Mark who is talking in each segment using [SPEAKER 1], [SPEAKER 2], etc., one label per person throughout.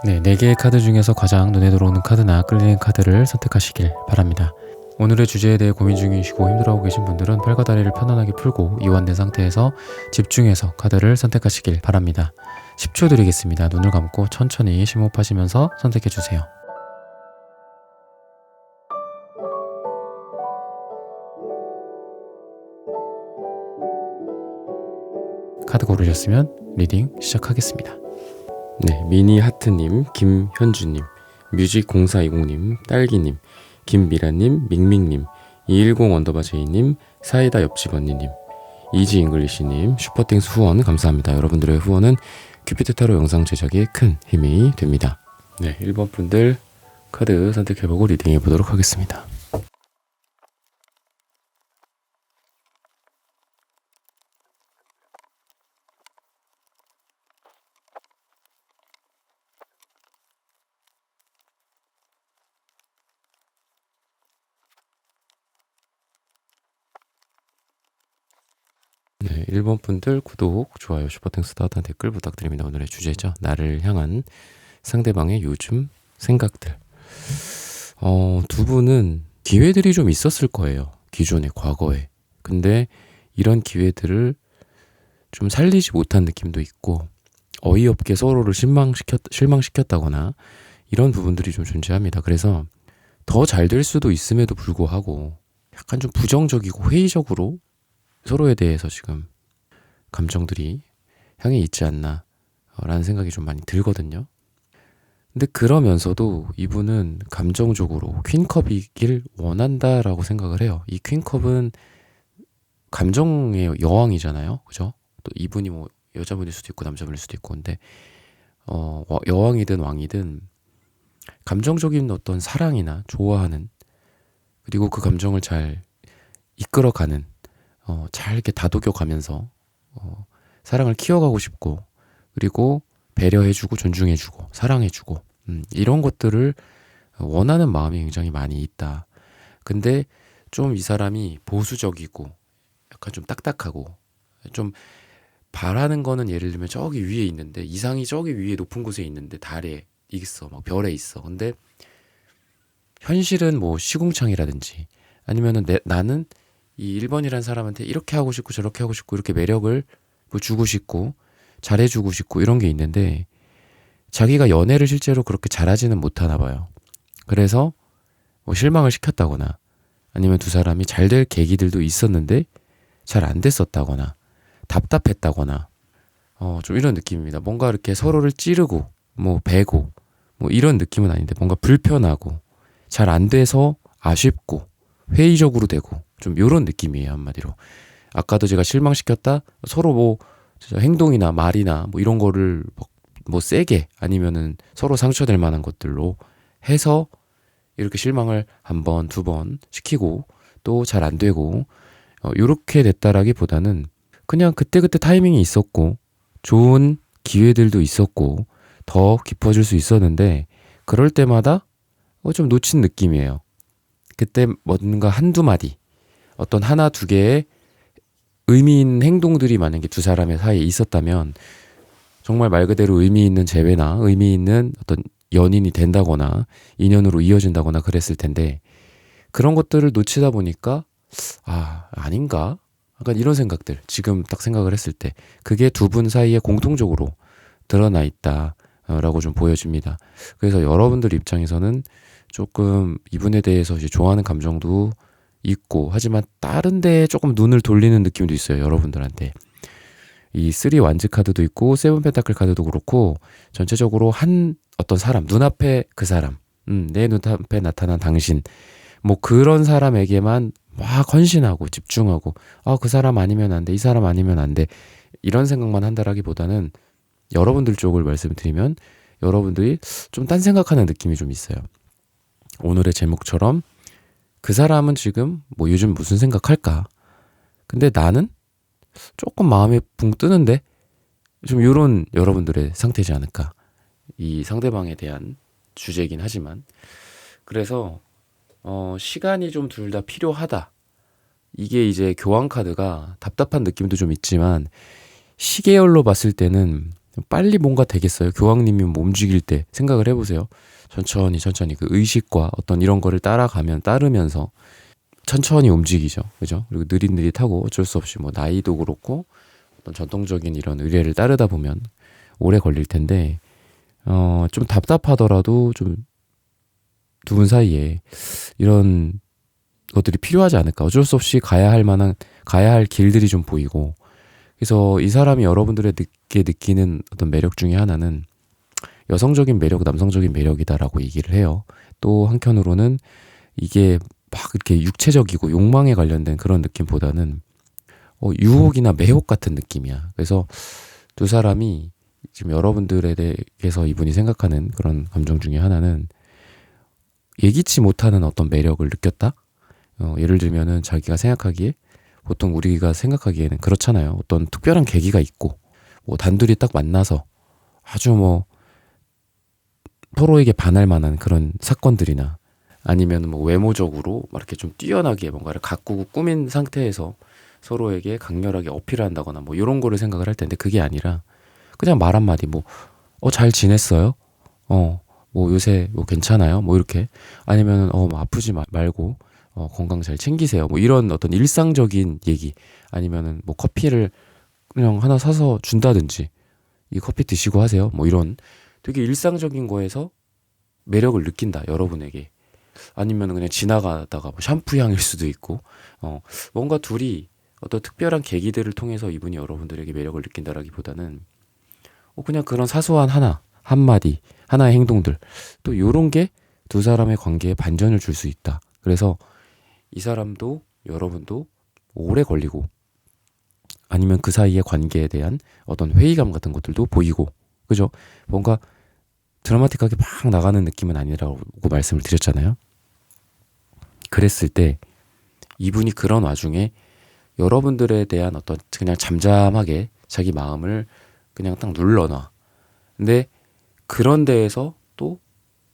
[SPEAKER 1] 네, 4개의 카드 중에서 가장 눈에 들어오는 카드나 끌리는 카드를 선택하시길 바랍니다. 오늘의 주제에 대해 고민 중이시고 힘들어하고 계신 분들은 팔과 다리를 편안하게 풀고 이완된 상태에서 집중해서 카드를 선택하시길 바랍니다. 10초 드리겠습니다. 눈을 감고 천천히 심호흡하시면서 선택해주세요. 카드 고르셨으면 리딩 시작하겠습니다.
[SPEAKER 2] 네, 미니 하트님, 김현주님, 뮤직0420님, 딸기님, 김미라님, 밍밍님, 210 언더바제이님, 사이다 옆집 언니님, 이지 잉글리시님, 슈퍼땡스 후원 감사합니다. 여러분들의 후원은 큐피트 타로 영상 제작에 큰 힘이 됩니다. 네, 1번 분들 카드 선택해보고 리딩해보도록 하겠습니다. 네, 1번 분들 구독, 좋아요, 슈퍼땡스 따뜻한 댓글 부탁드립니다. 오늘의 주제죠. 나를 향한 상대방의 요즘 생각들. 두 분은 기회들이 좀 있었을 거예요. 기존의 과거에. 근데 이런 기회들을 좀 살리지 못한 느낌도 있고 어이없게 서로를 실망시켰다거나 이런 부분들이 좀 존재합니다. 그래서 더 잘 될 수도 있음에도 불구하고 약간 좀 부정적이고 회의적으로 서로에 대해서 지금 감정들이 향해 있지 않나 라는 생각이 좀 많이 들거든요. 근데 그러면서도 이분은 감정적으로 퀸컵이길 원한다라고 생각을 해요. 이 퀸컵은 감정의 여왕이잖아요. 그죠? 또 이분이 뭐 여자분일 수도 있고 남자분일 수도 있고 근데 여왕이든 왕이든 감정적인 어떤 사랑이나 좋아하는 그리고 그 감정을 잘 이끌어가는 잘 이렇게 다독여가면서 사랑을 키워가고 싶고 그리고 배려해주고 존중해주고 사랑해주고 이런 것들을 원하는 마음이 굉장히 많이 있다. 근데 좀 이 사람이 보수적이고 약간 좀 딱딱하고 좀 바라는 거는 예를 들면 저기 위에 있는데 이상이 저기 위에 높은 곳에 있는데 달에 있어 막 별에 있어. 근데 현실은 뭐 시궁창이라든지 아니면은 나는 이 1번이라는 사람한테 이렇게 하고 싶고 저렇게 하고 싶고 이렇게 매력을 뭐 주고 싶고 잘해주고 싶고 이런 게 있는데 자기가 연애를 실제로 그렇게 잘하지는 못하나 봐요. 그래서 뭐 실망을 시켰다거나 아니면 두 사람이 잘 될 계기들도 있었는데 잘 안 됐었다거나 답답했다거나 좀 이런 느낌입니다. 뭔가 이렇게 서로를 찌르고 뭐 베고 뭐 이런 느낌은 아닌데 뭔가 불편하고 잘 안 돼서 아쉽고 회의적으로 되고 좀 이런 느낌이에요. 한마디로 아까도 제가 실망시켰다 서로 뭐 행동이나 말이나 뭐 이런 거를 뭐 세게 아니면은 서로 상처될 만한 것들로 해서 이렇게 실망을 한 번, 두 번 시키고 또 잘 안 되고 이렇게 됐다라기보다는 그냥 그때그때 타이밍이 있었고 좋은 기회들도 있었고 더 깊어질 수 있었는데 그럴 때마다 좀 놓친 느낌이에요. 그때 뭔가 한두 마디 어떤 하나 두 개의 의미 있는 행동들이 만약에 두 사람의 사이에 있었다면 정말 말 그대로 의미 있는 재회나 의미 있는 어떤 연인이 된다거나 인연으로 이어진다거나 그랬을 텐데 그런 것들을 놓치다 보니까 아닌가? 약간 이런 생각들 지금 딱 생각을 했을 때 그게 두 분 사이에 공통적으로 드러나 있다라고 좀 보여집니다. 그래서 여러분들 입장에서는 조금 이분에 대해서 이제 좋아하는 감정도 있고 하지만 다른 데에 조금 눈을 돌리는 느낌도 있어요. 여러분들한테 이 3 완즈 카드도 있고 7 펜타클 카드도 그렇고 전체적으로 한 어떤 사람 눈앞에 그 사람 내 눈앞에 나타난 당신 뭐 그런 사람에게만 막 헌신하고 집중하고 그 사람 아니면 안 돼, 이 사람 아니면 안 돼 이런 생각만 한다라기보다는 여러분들 쪽을 말씀드리면 여러분들이 좀 딴 생각하는 느낌이 좀 있어요. 오늘의 제목처럼 그 사람은 지금 뭐 요즘 무슨 생각할까? 근데 나는 조금 마음이 붕 뜨는데 좀 이런 여러분들의 상태지 않을까? 이 상대방에 대한 주제이긴 하지만 그래서 시간이 좀 둘 다 필요하다. 이게 이제 교환 카드가 답답한 느낌도 좀 있지만 시계열로 봤을 때는 빨리 뭔가 되겠어요? 교황님이 뭐 움직일 때 생각을 해보세요. 천천히 천천히 그 의식과 어떤 이런 거를 따르면서 천천히 움직이죠. 그죠? 그리고 느릿느릿하고 어쩔 수 없이 뭐 나이도 그렇고 어떤 전통적인 이런 의례를 따르다 보면 오래 걸릴 텐데, 좀 답답하더라도 좀 두 분 사이에 이런 것들이 필요하지 않을까. 어쩔 수 없이 가야 할 길들이 좀 보이고, 그래서 이 사람이 여러분들에게 느끼는 어떤 매력 중에 하나는 여성적인 매력, 남성적인 매력이다라고 얘기를 해요. 또 한편으로는 이게 막 이렇게 육체적이고 욕망에 관련된 그런 느낌보다는 유혹이나 매혹 같은 느낌이야. 그래서 두 사람이 지금 여러분들에 대해서 이분이 생각하는 그런 감정 중에 하나는 예기치 못하는 어떤 매력을 느꼈다? 예를 들면은 자기가 생각하기에, 보통 우리가 생각하기에는 그렇잖아요. 어떤 특별한 계기가 있고, 뭐 단둘이 딱 만나서 아주 뭐 서로에게 반할 만한 그런 사건들이나, 아니면 뭐 외모적으로 막 이렇게 좀 뛰어나게 뭔가를 가꾸고 꾸민 상태에서 서로에게 강렬하게 어필을 한다거나 뭐 이런 거를 생각을 할 텐데, 그게 아니라 그냥 말 한마디, 뭐 잘 지냈어요? 뭐 요새 뭐 괜찮아요? 뭐 이렇게, 아니면은 뭐 아프지 말고 건강 잘 챙기세요. 뭐 이런 어떤 일상적인 얘기, 아니면은 뭐 커피를 그냥 하나 사서 준다든지, 이 커피 드시고 하세요. 뭐 이런 되게 일상적인 거에서 매력을 느낀다, 여러분에게. 아니면 그냥 지나가다가 뭐 샴푸 향일 수도 있고, 뭔가 둘이 어떤 특별한 계기들을 통해서 이분이 여러분들에게 매력을 느낀다라기보다는 그냥 그런 사소한 한마디, 하나의 행동들, 또 요런 게 두 사람의 관계에 반전을 줄 수 있다. 그래서 이 사람도 여러분도 오래 걸리고, 아니면 그 사이의 관계에 대한 어떤 회의감 같은 것들도 보이고, 그죠? 뭔가 드라마틱하게 막 나가는 느낌은 아니라고 말씀을 드렸잖아요. 그랬을 때 이분이 그런 와중에 여러분들에 대한 어떤 그냥 잠잠하게 자기 마음을 그냥 딱 눌러놔. 근데 그런 데에서 또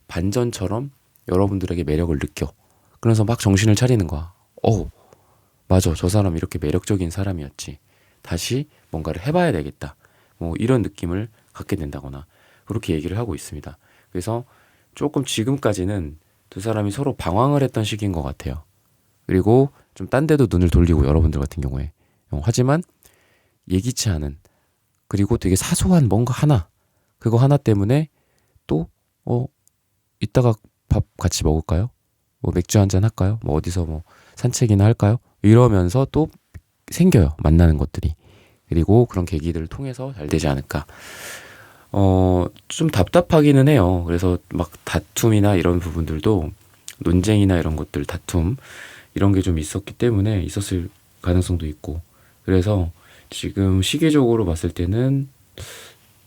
[SPEAKER 2] 반전처럼 여러분들에게 매력을 느껴. 그래서 막 정신을 차리는 거야. 맞아, 저 사람 이렇게 매력적인 사람이었지. 다시 뭔가를 해봐야 되겠다. 뭐 이런 느낌을 갖게 된다거나 그렇게 얘기를 하고 있습니다. 그래서 조금 지금까지는 두 사람이 서로 방황을 했던 시기인 것 같아요. 그리고 좀 딴 데도 눈을 돌리고, 여러분들 같은 경우에. 하지만 예기치 않은, 그리고 되게 사소한 뭔가 하나, 그거 하나 때문에 또 이따가 밥 같이 먹을까요? 뭐 맥주 한잔 할까요? 뭐 어디서 뭐 산책이나 할까요? 이러면서 또 생겨요, 만나는 것들이. 그리고 그런 계기들을 통해서 잘 되지 않을까. 좀 답답하기는 해요. 그래서 막 다툼이나 이런 부분들도, 논쟁이나 이런 것들, 다툼 이런 게 좀 있었을 가능성도 있고, 그래서 지금 시기적으로 봤을 때는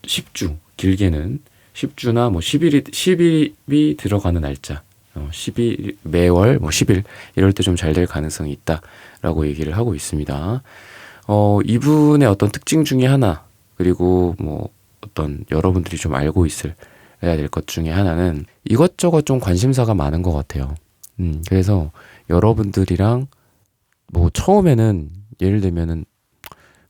[SPEAKER 2] 10주, 길게는 10주나 뭐 10일이 들어가는 날짜, 10일, 매월 뭐 10일 이럴 때 좀 잘 될 가능성이 있다라고 얘기를 하고 있습니다. 이분의 어떤 특징 중에 하나, 그리고 뭐 어떤 여러분들이 좀 알고 해야 될 것 중에 하나는 이것저것 좀 관심사가 많은 것 같아요. 그래서 여러분들이랑 뭐 처음에는 예를 들면은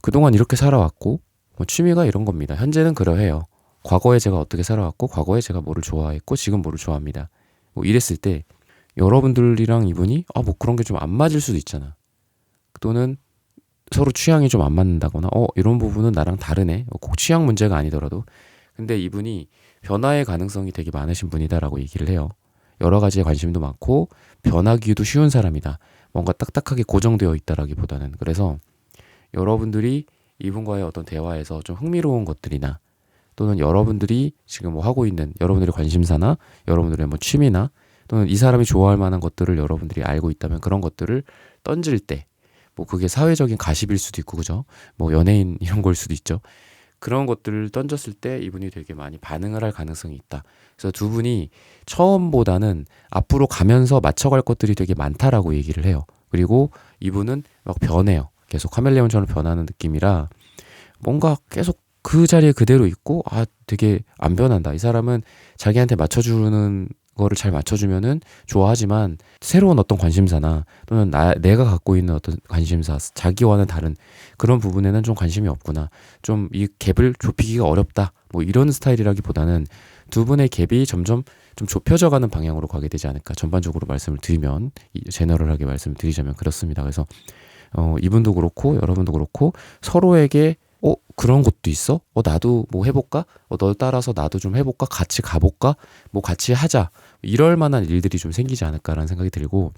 [SPEAKER 2] 그동안 이렇게 살아왔고, 뭐 취미가 이런 겁니다. 현재는 그러해요. 과거에 제가 어떻게 살아왔고, 과거에 제가 뭐를 좋아했고, 지금 뭐를 좋아합니다. 뭐 이랬을 때 여러분들이랑 이분이 뭐 그런 게 좀 안 맞을 수도 있잖아. 또는 서로 취향이 좀 안 맞는다거나, 이런 부분은 나랑 다르네. 꼭 취향 문제가 아니더라도. 근데 이분이 변화의 가능성이 되게 많으신 분이다라고 얘기를 해요. 여러 가지에 관심도 많고 변하기도 쉬운 사람이다. 뭔가 딱딱하게 고정되어 있다라기보다는. 그래서 여러분들이 이분과의 어떤 대화에서 좀 흥미로운 것들이나, 또는 여러분들이 지금 뭐 하고 있는 여러분들의 관심사나 여러분들의 뭐 취미나, 또는 이 사람이 좋아할 만한 것들을 여러분들이 알고 있다면 그런 것들을 던질 때, 뭐 그게 사회적인 가십일 수도 있고, 그죠? 뭐 연예인 이런 걸 수도 있죠. 그런 것들을 던졌을 때 이분이 되게 많이 반응을 할 가능성이 있다. 그래서 두 분이 처음보다는 앞으로 가면서 맞춰갈 것들이 되게 많다라고 얘기를 해요. 그리고 이분은 막 변해요. 계속 카멜레온처럼 변하는 느낌이라 뭔가 계속 그 자리에 그대로 있고, 되게 안 변한다. 이 사람은 자기한테 맞춰주는 거를 잘 맞춰주면은 좋아하지만 새로운 어떤 관심사나 또는 내가 갖고 있는 어떤 관심사, 자기와는 다른 그런 부분에는 좀 관심이 없구나. 좀 이 갭을 좁히기가 어렵다. 뭐 이런 스타일이라기보다는 두 분의 갭이 점점 좀 좁혀져 가는 방향으로 가게 되지 않을까. 전반적으로 말씀을 드리면, 제너럴하게 말씀을 드리자면 그렇습니다. 그래서 이분도 그렇고 여러분도 그렇고 서로에게 그런 것도 있어? 나도 뭐 해볼까? 널 따라서 나도 좀 해볼까? 같이 가볼까? 뭐 같이 하자. 이럴 만한 일들이 좀 생기지 않을까라는 생각이 들고,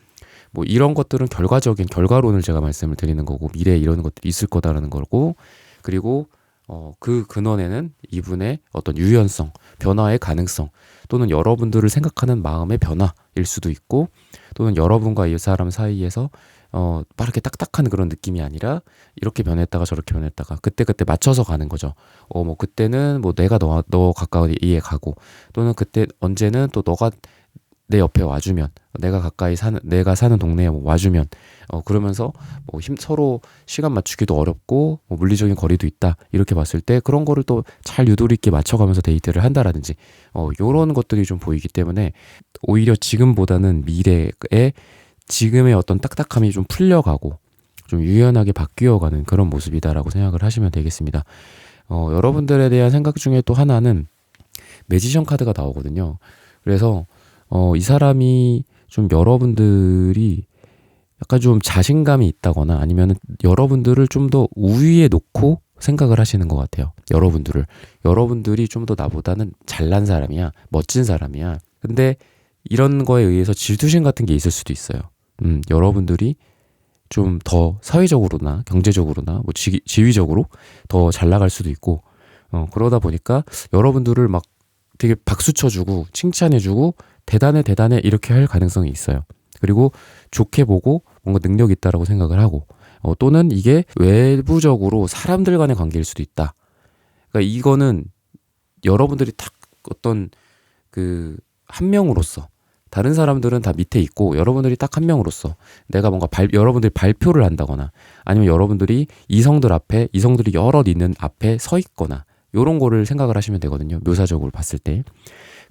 [SPEAKER 2] 뭐 이런 것들은 결과적인 결과론을 제가 말씀을 드리는 거고, 미래에 이런 것들이 있을 거다라는 거고, 그리고 그 근원에는 이분의 어떤 유연성, 변화의 가능성, 또는 여러분들을 생각하는 마음의 변화일 수도 있고, 또는 여러분과 이 사람 사이에서 빠르게 딱딱한 그런 느낌이 아니라 이렇게 변했다가 저렇게 변했다가 그때그때 맞춰서 가는 거죠. 뭐 그때는 뭐 내가 너 가까이에 가고, 또는 그때 언제는 또 너가 내 옆에 와주면, 내가 사는 동네에 뭐 와주면, 그러면서 뭐 서로 시간 맞추기도 어렵고, 뭐 물리적인 거리도 있다. 이렇게 봤을 때 그런 거를 또 잘 유도리 있게 맞춰가면서 데이트를 한다라든지, 요런 것들이 좀 보이기 때문에 오히려 지금보다는 미래에 지금의 어떤 딱딱함이 좀 풀려가고 좀 유연하게 바뀌어가는 그런 모습이다라고 생각을 하시면 되겠습니다. 여러분들에 대한 생각 중에 또 하나는 매지션 카드가 나오거든요. 그래서 이 사람이 좀 여러분들이 약간 좀 자신감이 있다거나 아니면 여러분들을 좀 더 우위에 놓고 생각을 하시는 것 같아요. 여러분들이 좀 더 나보다는 잘난 사람이야, 멋진 사람이야. 근데 이런 거에 의해서 질투심 같은 게 있을 수도 있어요. 여러분들이 좀 더 사회적으로나 경제적으로나 뭐 지위적으로 더 잘 나갈 수도 있고, 그러다 보니까 여러분들을 막 되게 박수 쳐주고 칭찬해주고 대단해 이렇게 할 가능성이 있어요. 그리고 좋게 보고 뭔가 능력 있다라고 생각을 하고, 또는 이게 외부적으로 사람들 간의 관계일 수도 있다. 그러니까 이거는 여러분들이 딱 어떤 그 한 명으로서, 다른 사람들은 다 밑에 있고 여러분들이 딱 한 명으로서 내가 뭔가 여러분들이 발표를 한다거나, 아니면 여러분들이 이성들이 여럿 있는 앞에 서 있거나, 요런 거를 생각을 하시면 되거든요. 묘사적으로 봤을 때.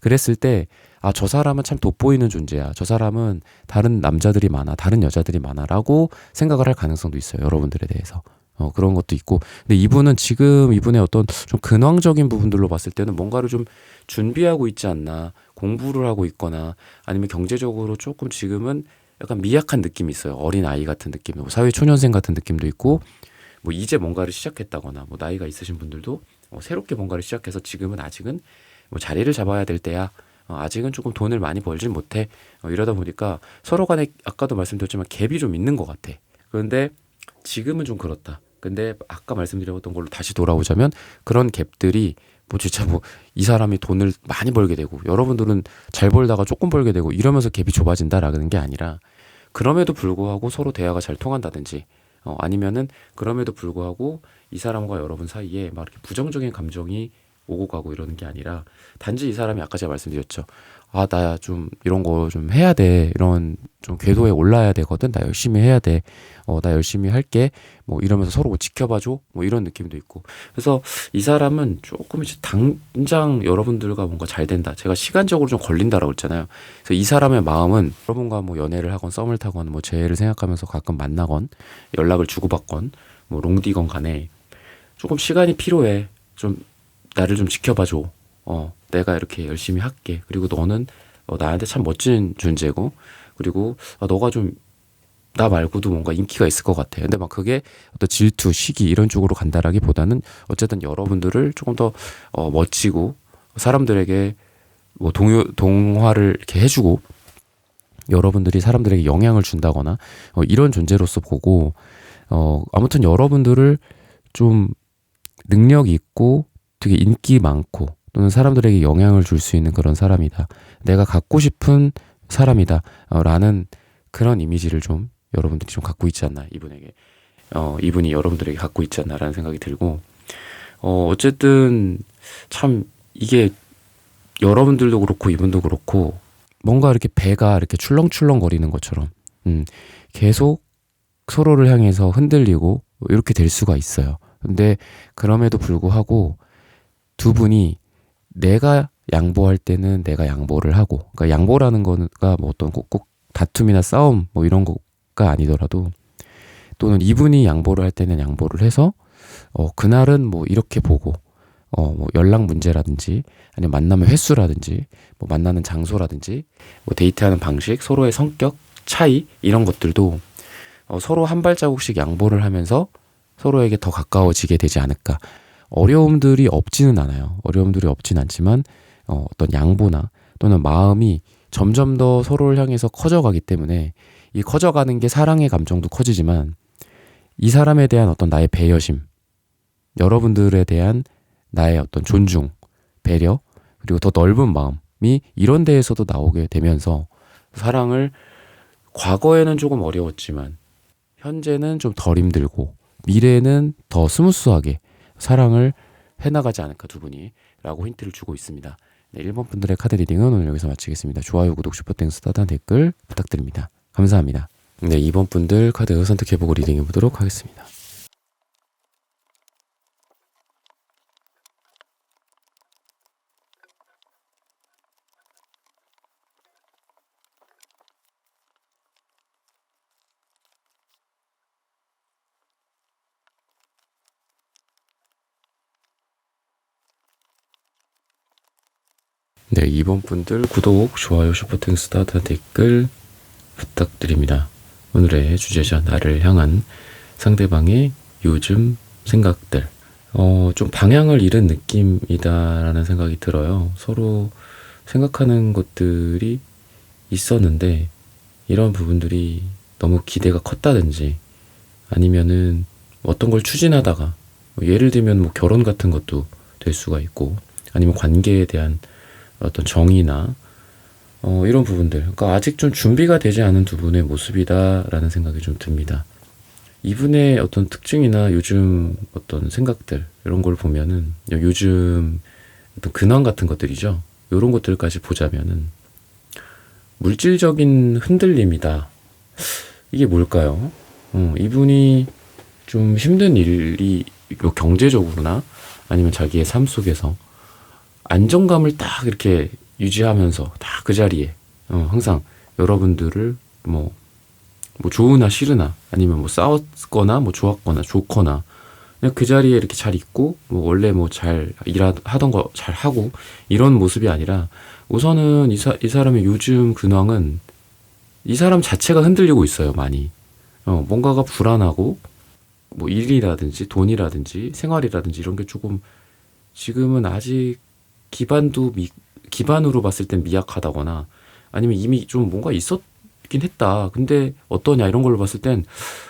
[SPEAKER 2] 그랬을 때 저 사람은 참 돋보이는 존재야, 저 사람은 다른 남자들이 많아, 다른 여자들이 많아 라고 생각을 할 가능성도 있어요. 여러분들에 대해서. 그런 것도 있고. 근데 이분의 어떤 좀 근황적인 부분들로 봤을 때는 뭔가를 좀 준비하고 있지 않나, 공부를 하고 있거나, 아니면 경제적으로 조금 지금은 약간 미약한 느낌이 있어요. 어린 아이 같은 느낌, 뭐 사회 초년생 같은 느낌도 있고, 뭐 이제 뭔가를 시작했다거나, 뭐 나이가 있으신 분들도 새롭게 뭔가를 시작해서 지금은 아직은 뭐 자리를 잡아야 될 때야, 아직은 조금 돈을 많이 벌진 못해, 이러다 보니까 서로 간에 아까도 말씀드렸지만 갭이 좀 있는 것 같아. 그런데 지금은 좀 그렇다. 근데 아까 말씀드렸던 걸로 다시 돌아오자면, 그런 갭들이 뭐 진짜 뭐 이 사람이 돈을 많이 벌게 되고 여러분들은 잘 벌다가 조금 벌게 되고 이러면서 갭이 좁아진다라는 게 아니라, 그럼에도 불구하고 서로 대화가 잘 통한다든지, 아니면은 그럼에도 불구하고 이 사람과 여러분 사이에 막 이렇게 부정적인 감정이 오고 가고 이러는 게 아니라, 단지 이 사람이 아까 제가 말씀드렸죠. 나 좀 이런 거 좀 해야 돼. 이런 좀 궤도에 올라야 되거든. 나 열심히 해야 돼. 나 열심히 할게. 뭐 이러면서 서로 뭐 지켜봐줘. 뭐 이런 느낌도 있고. 그래서 이 사람은 조금 이제 당장 여러분들과 뭔가 잘 된다, 제가 시간적으로 좀 걸린다라고 했잖아요. 그래서 이 사람의 마음은 여러분과 뭐 연애를 하건 썸을 타건 뭐 재회를 생각하면서 가끔 만나건 연락을 주고받건 뭐 롱디건 간에 조금 시간이 필요해. 좀 나를 좀 지켜봐줘. 내가 이렇게 열심히 할게. 그리고 너는 나한테 참 멋진 존재고, 그리고 너가 좀 나 말고도 뭔가 인기가 있을 것 같아. 근데 막 그게 어떤 질투, 시기 이런 쪽으로 간다라기보다는 어쨌든 여러분들을 조금 더 멋지고, 사람들에게 뭐 동화를 이렇게 해주고, 여러분들이 사람들에게 영향을 준다거나 이런 존재로서 보고, 아무튼 여러분들을 좀 능력 있고 되게 인기 많고, 또는 사람들에게 영향을 줄 수 있는 그런 사람이다, 내가 갖고 싶은 사람이다 라는 그런 이미지를 좀 여러분들이 좀 갖고 있지 않나, 이분이 여러분들에게 갖고 있지 않나라는 생각이 들고, 어쨌든 참 이게 여러분들도 그렇고 이분도 그렇고 뭔가 이렇게 배가 이렇게 출렁출렁 거리는 것처럼 계속 서로를 향해서 흔들리고 이렇게 될 수가 있어요. 근데 그럼에도 불구하고 두 분이 내가 양보할 때는 내가 양보를 하고, 그러니까 양보라는 거가 뭐 어떤 꼭 다툼이나 싸움 뭐 이런 거가 아니더라도, 또는 이분이 양보를 할 때는 양보를 해서 그날은 뭐 이렇게 보고 뭐 연락 문제라든지 아니면 만남의 횟수라든지 뭐 만나는 장소라든지 뭐 데이트하는 방식, 서로의 성격 차이 이런 것들도 서로 한 발자국씩 양보를 하면서 서로에게 더 가까워지게 되지 않을까. 어려움들이 없지는 않아요. 어려움들이 없진 않지만 어떤 양보나 또는 마음이 점점 더 서로를 향해서 커져가기 때문에, 이 커져가는 게 사랑의 감정도 커지지만 이 사람에 대한 어떤 나의 배려심, 여러분들에 대한 나의 어떤 존중, 배려, 그리고 더 넓은 마음이 이런 데에서도 나오게 되면서 사랑을, 과거에는 조금 어려웠지만 현재는 좀 덜 힘들고 미래에는 더 스무스하게 사랑을 해나가지 않을까 두 분이, 라고 힌트를 주고 있습니다. 네, 1번 분들의 카드 리딩은 오늘 여기서 마치겠습니다. 좋아요, 구독, 슈퍼땡스, 따뜻한 댓글 부탁드립니다. 감사합니다. 네, 2번 분들 카드 선택해보고 리딩해보도록 하겠습니다. 네, 2번 분들 구독, 좋아요, 슈퍼땡스, 따뜻한 댓글 부탁드립니다. 오늘의 주제죠. 나를 향한 상대방의 요즘 생각들. 좀 방향을 잃은 느낌이다라는 생각이 들어요. 서로 생각하는 것들이 있었는데 이런 부분들이 너무 기대가 컸다든지 아니면은 어떤 걸 추진하다가 예를 들면 뭐 결혼 같은 것도 될 수가 있고, 아니면 관계에 대한 어떤 정의나 이런 부분들, 그러니까 아직 좀 준비가 되지 않은 두 분의 모습이다라는 생각이 좀 듭니다. 이분의 어떤 특징이나 요즘 어떤 생각들 이런 걸 보면은, 요즘 어떤 근황 같은 것들이죠. 이런 것들까지 보자면은 물질적인 흔들림이다. 이게 뭘까요? 이분이 좀 힘든 일이 뭐 경제적으로나 아니면 자기의 삶 속에서 안정감을 딱 이렇게 유지하면서 딱 그 자리에 항상 여러분들을 뭐 좋으나 싫으나 아니면 뭐 싸웠거나 뭐 좋았거나 좋거나 그냥 그 자리에 이렇게 잘 있고, 뭐 원래 뭐 잘 하던 거 잘 하고 이런 모습이 아니라, 우선은 이 사람의 요즘 근황은 이 사람 자체가 흔들리고 있어요. 많이 뭔가가 불안하고, 뭐 일이라든지 돈이라든지 생활이라든지 이런 게 조금 지금은 아직 기반으로 봤을 땐 미약하다거나, 아니면 이미 좀 뭔가 있었긴 했다. 근데 어떠냐 이런 걸로 봤을 땐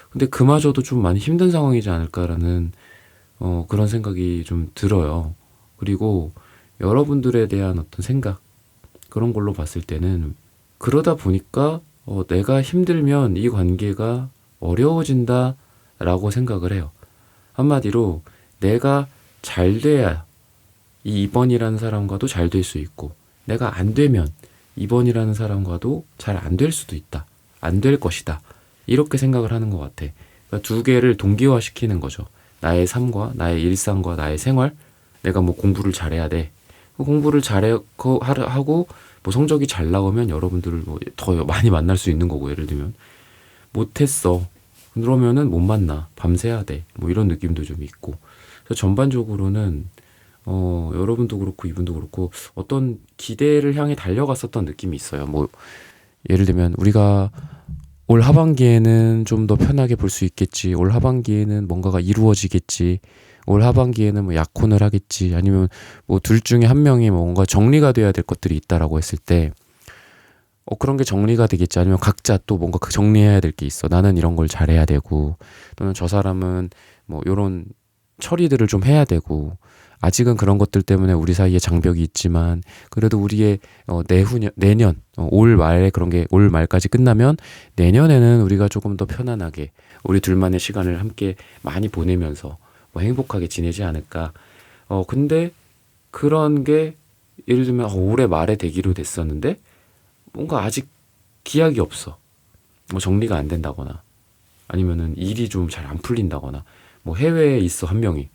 [SPEAKER 2] 근데 그마저도 좀 많이 힘든 상황이지 않을까라는 그런 생각이 좀 들어요. 그리고 여러분들에 대한 어떤 생각, 그런 걸로 봤을 때는 그러다 보니까 내가 힘들면 이 관계가 어려워진다라고 생각을 해요. 한마디로 내가 잘 돼야 이 2번이라는 사람과도 잘 될 수 있고, 내가 안 되면 2번이라는 사람과도 잘 안 될 수도 있다. 안 될 것이다. 이렇게 생각을 하는 것 같아. 그러니까 두 개를 동기화시키는 거죠. 나의 삶과 나의 일상과 나의 생활. 내가 뭐 공부를 잘해야 돼. 공부를 하고 뭐 성적이 잘 나오면 여러분들을 뭐 더 많이 만날 수 있는 거고, 예를 들면 못했어. 그러면은 못 만나. 밤새야 돼. 뭐 이런 느낌도 좀 있고. 그래서 전반적으로는 여러분도 그렇고 이분도 그렇고 어떤 기대를 향해 달려갔었던 느낌이 있어요. 뭐 예를 들면 우리가 올 하반기에는 좀 더 편하게 볼 수 있겠지. 올 하반기에는 뭔가가 이루어지겠지. 올 하반기에는 뭐 약혼을 하겠지. 아니면 뭐 둘 중에 한 명이 뭔가 정리가 돼야 될 것들이 있다라고 했을 때 그런 게 정리가 되겠지. 아니면 각자 또 뭔가 정리해야 될 게 있어. 나는 이런 걸 잘해야 되고, 또는 저 사람은 뭐 요런 처리들을 좀 해야 되고, 아직은 그런 것들 때문에 우리 사이에 장벽이 있지만 그래도 우리의 내년 올 말에 그런 게 올 말까지 끝나면 내년에는 우리가 조금 더 편안하게 우리 둘만의 시간을 함께 많이 보내면서 뭐 행복하게 지내지 않을까. 근데 그런 게 예를 들면 올해 말에 되기로 됐었는데 뭔가 아직 기약이 없어. 뭐 정리가 안 된다거나 아니면은 일이 좀 잘 안 풀린다거나, 뭐 해외에 있어 한 명이.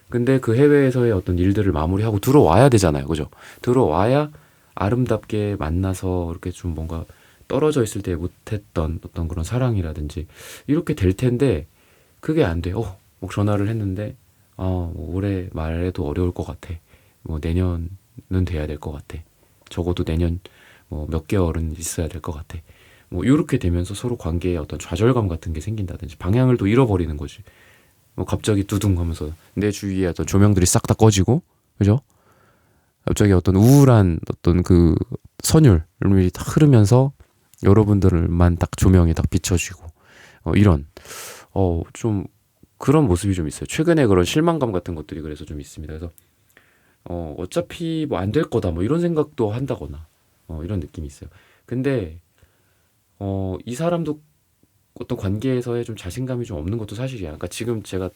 [SPEAKER 2] 근데 그 해외에서의 어떤 일들을 마무리하고 들어와야 되잖아요. 그죠? 들어와야 아름답게 만나서 이렇게 좀 뭔가 떨어져 있을 때 못했던 어떤 그런 사랑이라든지 이렇게 될 텐데 그게 안 돼. 뭐 전화를 했는데 뭐 올해 말에도 어려울 것 같아. 뭐 내년은 돼야 될 것 같아. 적어도 내년 뭐 몇 개월은 있어야 될 것 같아. 뭐 이렇게 되면서 서로 관계에 어떤 좌절감 같은 게 생긴다든지 방향을 또 잃어버리는 거지. 뭐 갑자기 두둥 하면서 내 주위에 어떤 조명들이 싹 다 꺼지고, 그죠? 갑자기 어떤 우울한 어떤 그 선율이 딱 흐르면서 여러분들만 딱 조명이 딱 비춰지고, 이런, 좀 그런 모습이 좀 있어요. 최근에 그런 실망감 같은 것들이 그래서 좀 있습니다. 그래서, 어차피 뭐 안 될 거다, 뭐 이런 생각도 한다거나, 이런 느낌이 있어요. 근데, 이 사람도 어떤 관계에서의 좀 자신감이 좀 없는 것도 사실이야. 그러니까 지금 제가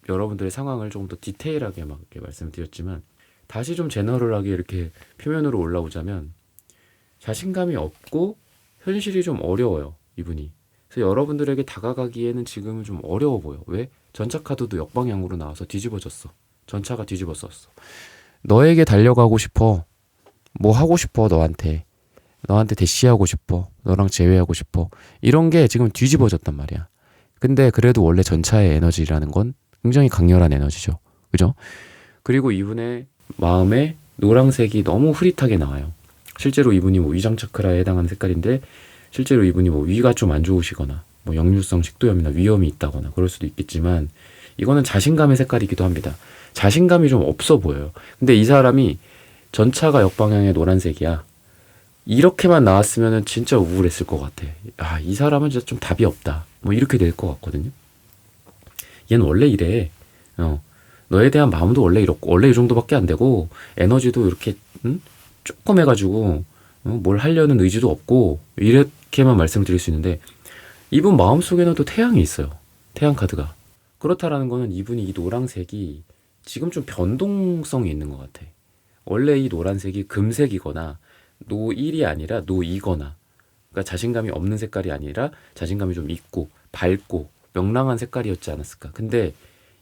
[SPEAKER 2] 여러분들의 상황을 조금 더 디테일하게 막 이렇게 말씀을 드렸지만, 다시 좀 제너럴하게 이렇게 표면으로 올라오자면, 자신감이 없고 현실이 좀 어려워요, 이분이. 그래서 여러분들에게 다가가기에는 지금은 좀 어려워 보여. 왜? 전차 카드도 역방향으로 나와서 뒤집어졌어. 전차가 뒤집어졌어. 너에게 달려가고 싶어. 뭐 하고 싶어, 너한테. 너한테 대시하고 싶어. 너랑 재회하고 싶어. 이런 게 지금 뒤집어졌단 말이야. 근데 그래도 원래 전차의 에너지라는 건 굉장히 강렬한 에너지죠. 그죠? 그리고 이분의 마음에 노란색이 너무 흐릿하게 나와요. 실제로 이분이 뭐 위장 차크라에 해당하는 색깔인데 실제로 이분이 뭐 위가 좀 안 좋으시거나 뭐 역류성 식도염이나 위염이 있다거나 그럴 수도 있겠지만 이거는 자신감의 색깔이기도 합니다. 자신감이 좀 없어 보여요. 근데 이 사람이 전차가 역방향의 노란색이야. 이렇게만 나왔으면 진짜 우울했을 것 같아. 이 사람은 진짜 좀 답이 없다. 뭐 이렇게 될 것 같거든요. 얘는 원래 이래. 너에 대한 마음도 원래 이렇고 원래 이 정도밖에 안 되고 에너지도 이렇게 조금 해가지고 뭘 하려는 의지도 없고 이렇게만 말씀드릴 수 있는데 이분 마음속에는 또 태양이 있어요. 태양 카드가. 그렇다라는 거는 이분이 이 노란색이 지금 좀 변동성이 있는 것 같아. 원래 이 노란색이 금색이거나 노1이 아니라 노2거나 그러니까 자신감이 없는 색깔이 아니라 자신감이 좀 있고 밝고 명랑한 색깔이었지 않았을까. 근데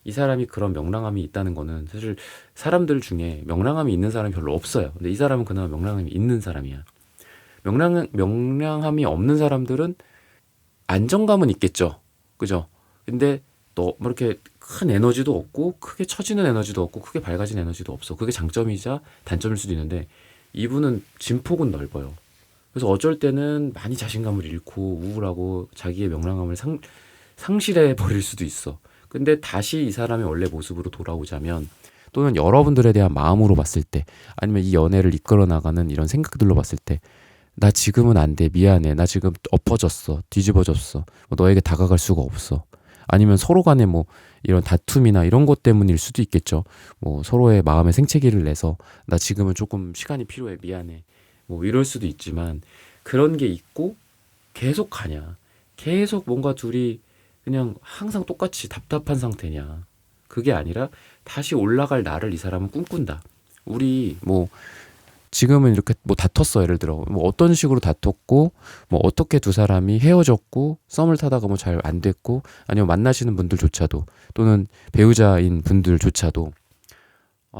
[SPEAKER 2] 이 사람이 그런 명랑함이 있다는 거는 사실 사람들 중에 명랑함이 있는 사람이 별로 없어요. 근데 이 사람은 그나마 명랑함이 있는 사람이야. 명랑함이 없는 사람들은 안정감은 있겠죠. 그죠? 근데 너 뭐 이렇게 큰 에너지도 없고 크게 처지는 에너지도 없고 크게 밝아진 에너지도 없어. 그게 장점이자 단점일 수도 있는데 이분은 진폭은 넓어요. 그래서 어쩔 때는 많이 자신감을 잃고 우울하고 자기의 명랑함을 상실해 버릴 수도 있어. 근데 다시 이 사람의 원래 모습으로 돌아오자면 또는 여러분들에 대한 마음으로 봤을 때 아니면 이 연애를 이끌어 나가는 이런 생각들로 봤을 때 나 지금은 안 돼. 미안해. 나 지금 엎어졌어. 뒤집어졌어. 너에게 다가갈 수가 없어. 아니면 서로 간에 뭐 이런 다툼이나 이런 것 때문일 수도 있겠죠. 뭐 서로의 마음의 생채기를 내서 나 지금은 조금 시간이 필요해. 미안해. 뭐 이럴 수도 있지만 그런 게 있고 계속 가냐. 계속 뭔가 둘이 그냥 항상 똑같이 답답한 상태냐. 그게 아니라 다시 올라갈 날을 이 사람은 꿈꾼다. 우리 뭐 지금은 이렇게 뭐 다퉜어. 예를 들어 뭐 어떤 식으로 다퉜고 뭐 어떻게 두 사람이 헤어졌고 썸을 타다가 뭐 잘 안 됐고 아니면 만나시는 분들조차도 또는 배우자인 분들조차도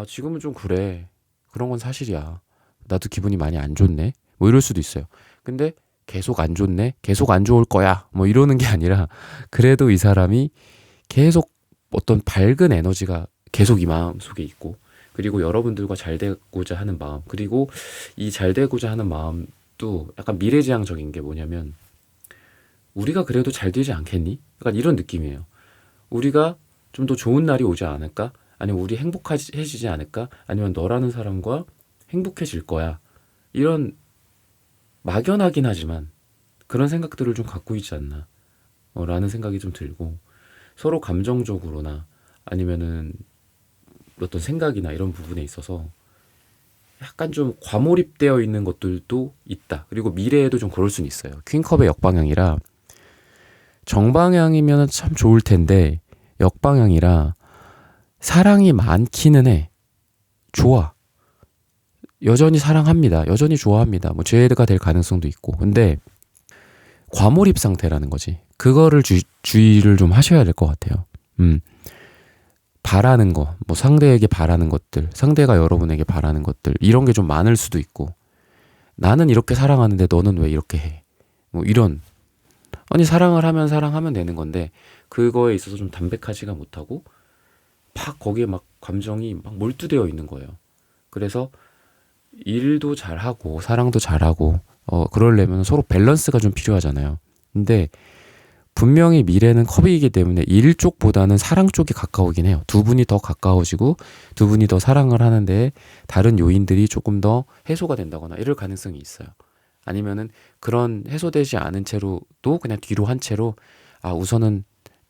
[SPEAKER 2] 지금은 좀 그래. 그런 건 사실이야. 나도 기분이 많이 안 좋네. 뭐 이럴 수도 있어요. 근데 계속 안 좋네. 계속 안 좋을 거야. 뭐 이러는 게 아니라 그래도 이 사람이 계속 어떤 밝은 에너지가 계속 이 마음 속에 있고 그리고 여러분들과 잘 되고자 하는 마음 그리고 이 잘 되고자 하는 마음도 약간 미래지향적인 게 뭐냐면 우리가 그래도 잘 되지 않겠니? 약간 이런 느낌이에요. 우리가 좀 더 좋은 날이 오지 않을까? 아니면 우리 행복해지지 않을까? 아니면 너라는 사람과 행복해질 거야. 이런 막연하긴 하지만 그런 생각들을 좀 갖고 있지 않나 라는 생각이 좀 들고 서로 감정적으로나 아니면은 어떤 생각이나 이런 부분에 있어서 약간 좀 과몰입되어 있는 것들도 있다. 그리고 미래에도 좀 그럴 수는 있어요. 퀸컵의 역방향이라 정방향이면 참 좋을 텐데 역방향이라 사랑이 많기는 해. 좋아. 여전히 사랑합니다. 여전히 좋아합니다. 뭐 죄가 될 가능성도 있고. 근데 과몰입 상태라는 거지. 그거를 주의를 좀 하셔야 될 것 같아요. 바라는 거, 뭐 상대에게 바라는 것들, 상대가 여러분에게 바라는 것들, 이런 게 좀 많을 수도 있고, 나는 이렇게 사랑하는데 너는 왜 이렇게 해? 뭐 이런. 아니, 사랑을 하면 사랑하면 되는 건데, 그거에 있어서 좀 담백하지가 못하고, 막 거기에 막 감정이 막 몰두되어 있는 거예요. 그래서 일도 잘하고, 사랑도 잘하고, 그러려면 서로 밸런스가 좀 필요하잖아요. 근데 분명히 미래는 컵이기 때문에 일 쪽보다는 사랑 쪽이 가까우긴 해요. 두 분이 더 가까워지고 두 분이 더 사랑을 하는데 다른 요인들이 조금 더 해소가 된다거나 이럴 가능성이 있어요. 아니면은 그런 해소되지 않은 채로도 그냥 뒤로 한 채로 우선은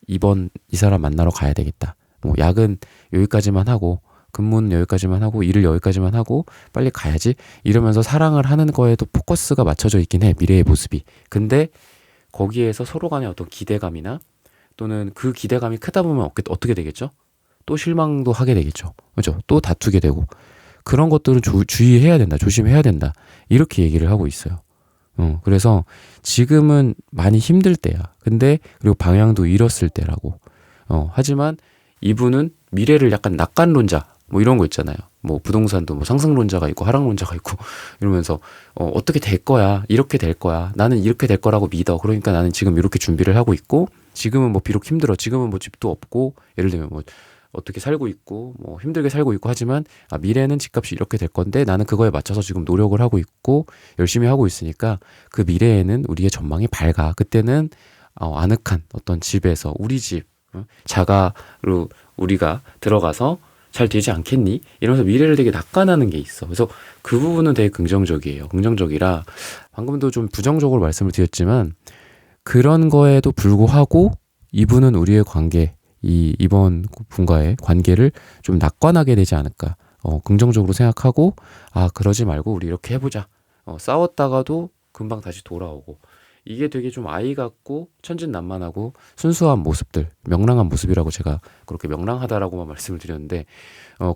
[SPEAKER 2] 이번 이 사람 만나러 가야 되겠다. 뭐 야근 여기까지만 하고 근무는 여기까지만 하고 일을 여기까지만 하고 빨리 가야지 이러면서 사랑을 하는 거에도 포커스가 맞춰져 있긴 해. 미래의 모습이. 근데 거기에서 서로 간의 어떤 기대감이나 또는 그 기대감이 크다 보면 어떻게 되겠죠? 또 실망도 하게 되겠죠. 그죠? 또 다투게 되고. 그런 것들은 주의해야 된다. 조심해야 된다. 이렇게 얘기를 하고 있어요. 그래서 지금은 많이 힘들 때야. 근데 그리고 방향도 잃었을 때라고. 하지만 이분은 미래를 약간 낙관론자 뭐 이런 거 있잖아요. 뭐 부동산도 뭐 상승론자가 있고 하락론자가 있고 이러면서 어떻게 될 거야. 이렇게 될 거야. 나는 이렇게 될 거라고 믿어. 그러니까 나는 지금 이렇게 준비를 하고 있고 지금은 뭐 비록 힘들어. 지금은 뭐 집도 없고 예를 들면 뭐 어떻게 살고 있고 뭐 힘들게 살고 있고 하지만 미래는 집값이 이렇게 될 건데 나는 그거에 맞춰서 지금 노력을 하고 있고 열심히 하고 있으니까 그 미래에는 우리의 전망이 밝아. 그때는 아늑한 어떤 집에서 우리 집 자가로 우리가 들어가서 잘 되지 않겠니? 이러면서 미래를 되게 낙관하는 게 있어. 그래서 그 부분은 되게 긍정적이에요. 긍정적이라 방금도 좀 부정적으로 말씀을 드렸지만 그런 거에도 불구하고 이분은 우리의 관계 이번 분과의 관계를 좀 낙관하게 되지 않을까. 긍정적으로 생각하고 그러지 말고 우리 이렇게 해보자. 싸웠다가도 금방 다시 돌아오고 이게 되게 좀 아이 같고 천진난만하고 순수한 모습들, 명랑한 모습이라고 제가 그렇게 명랑하다라고만 말씀을 드렸는데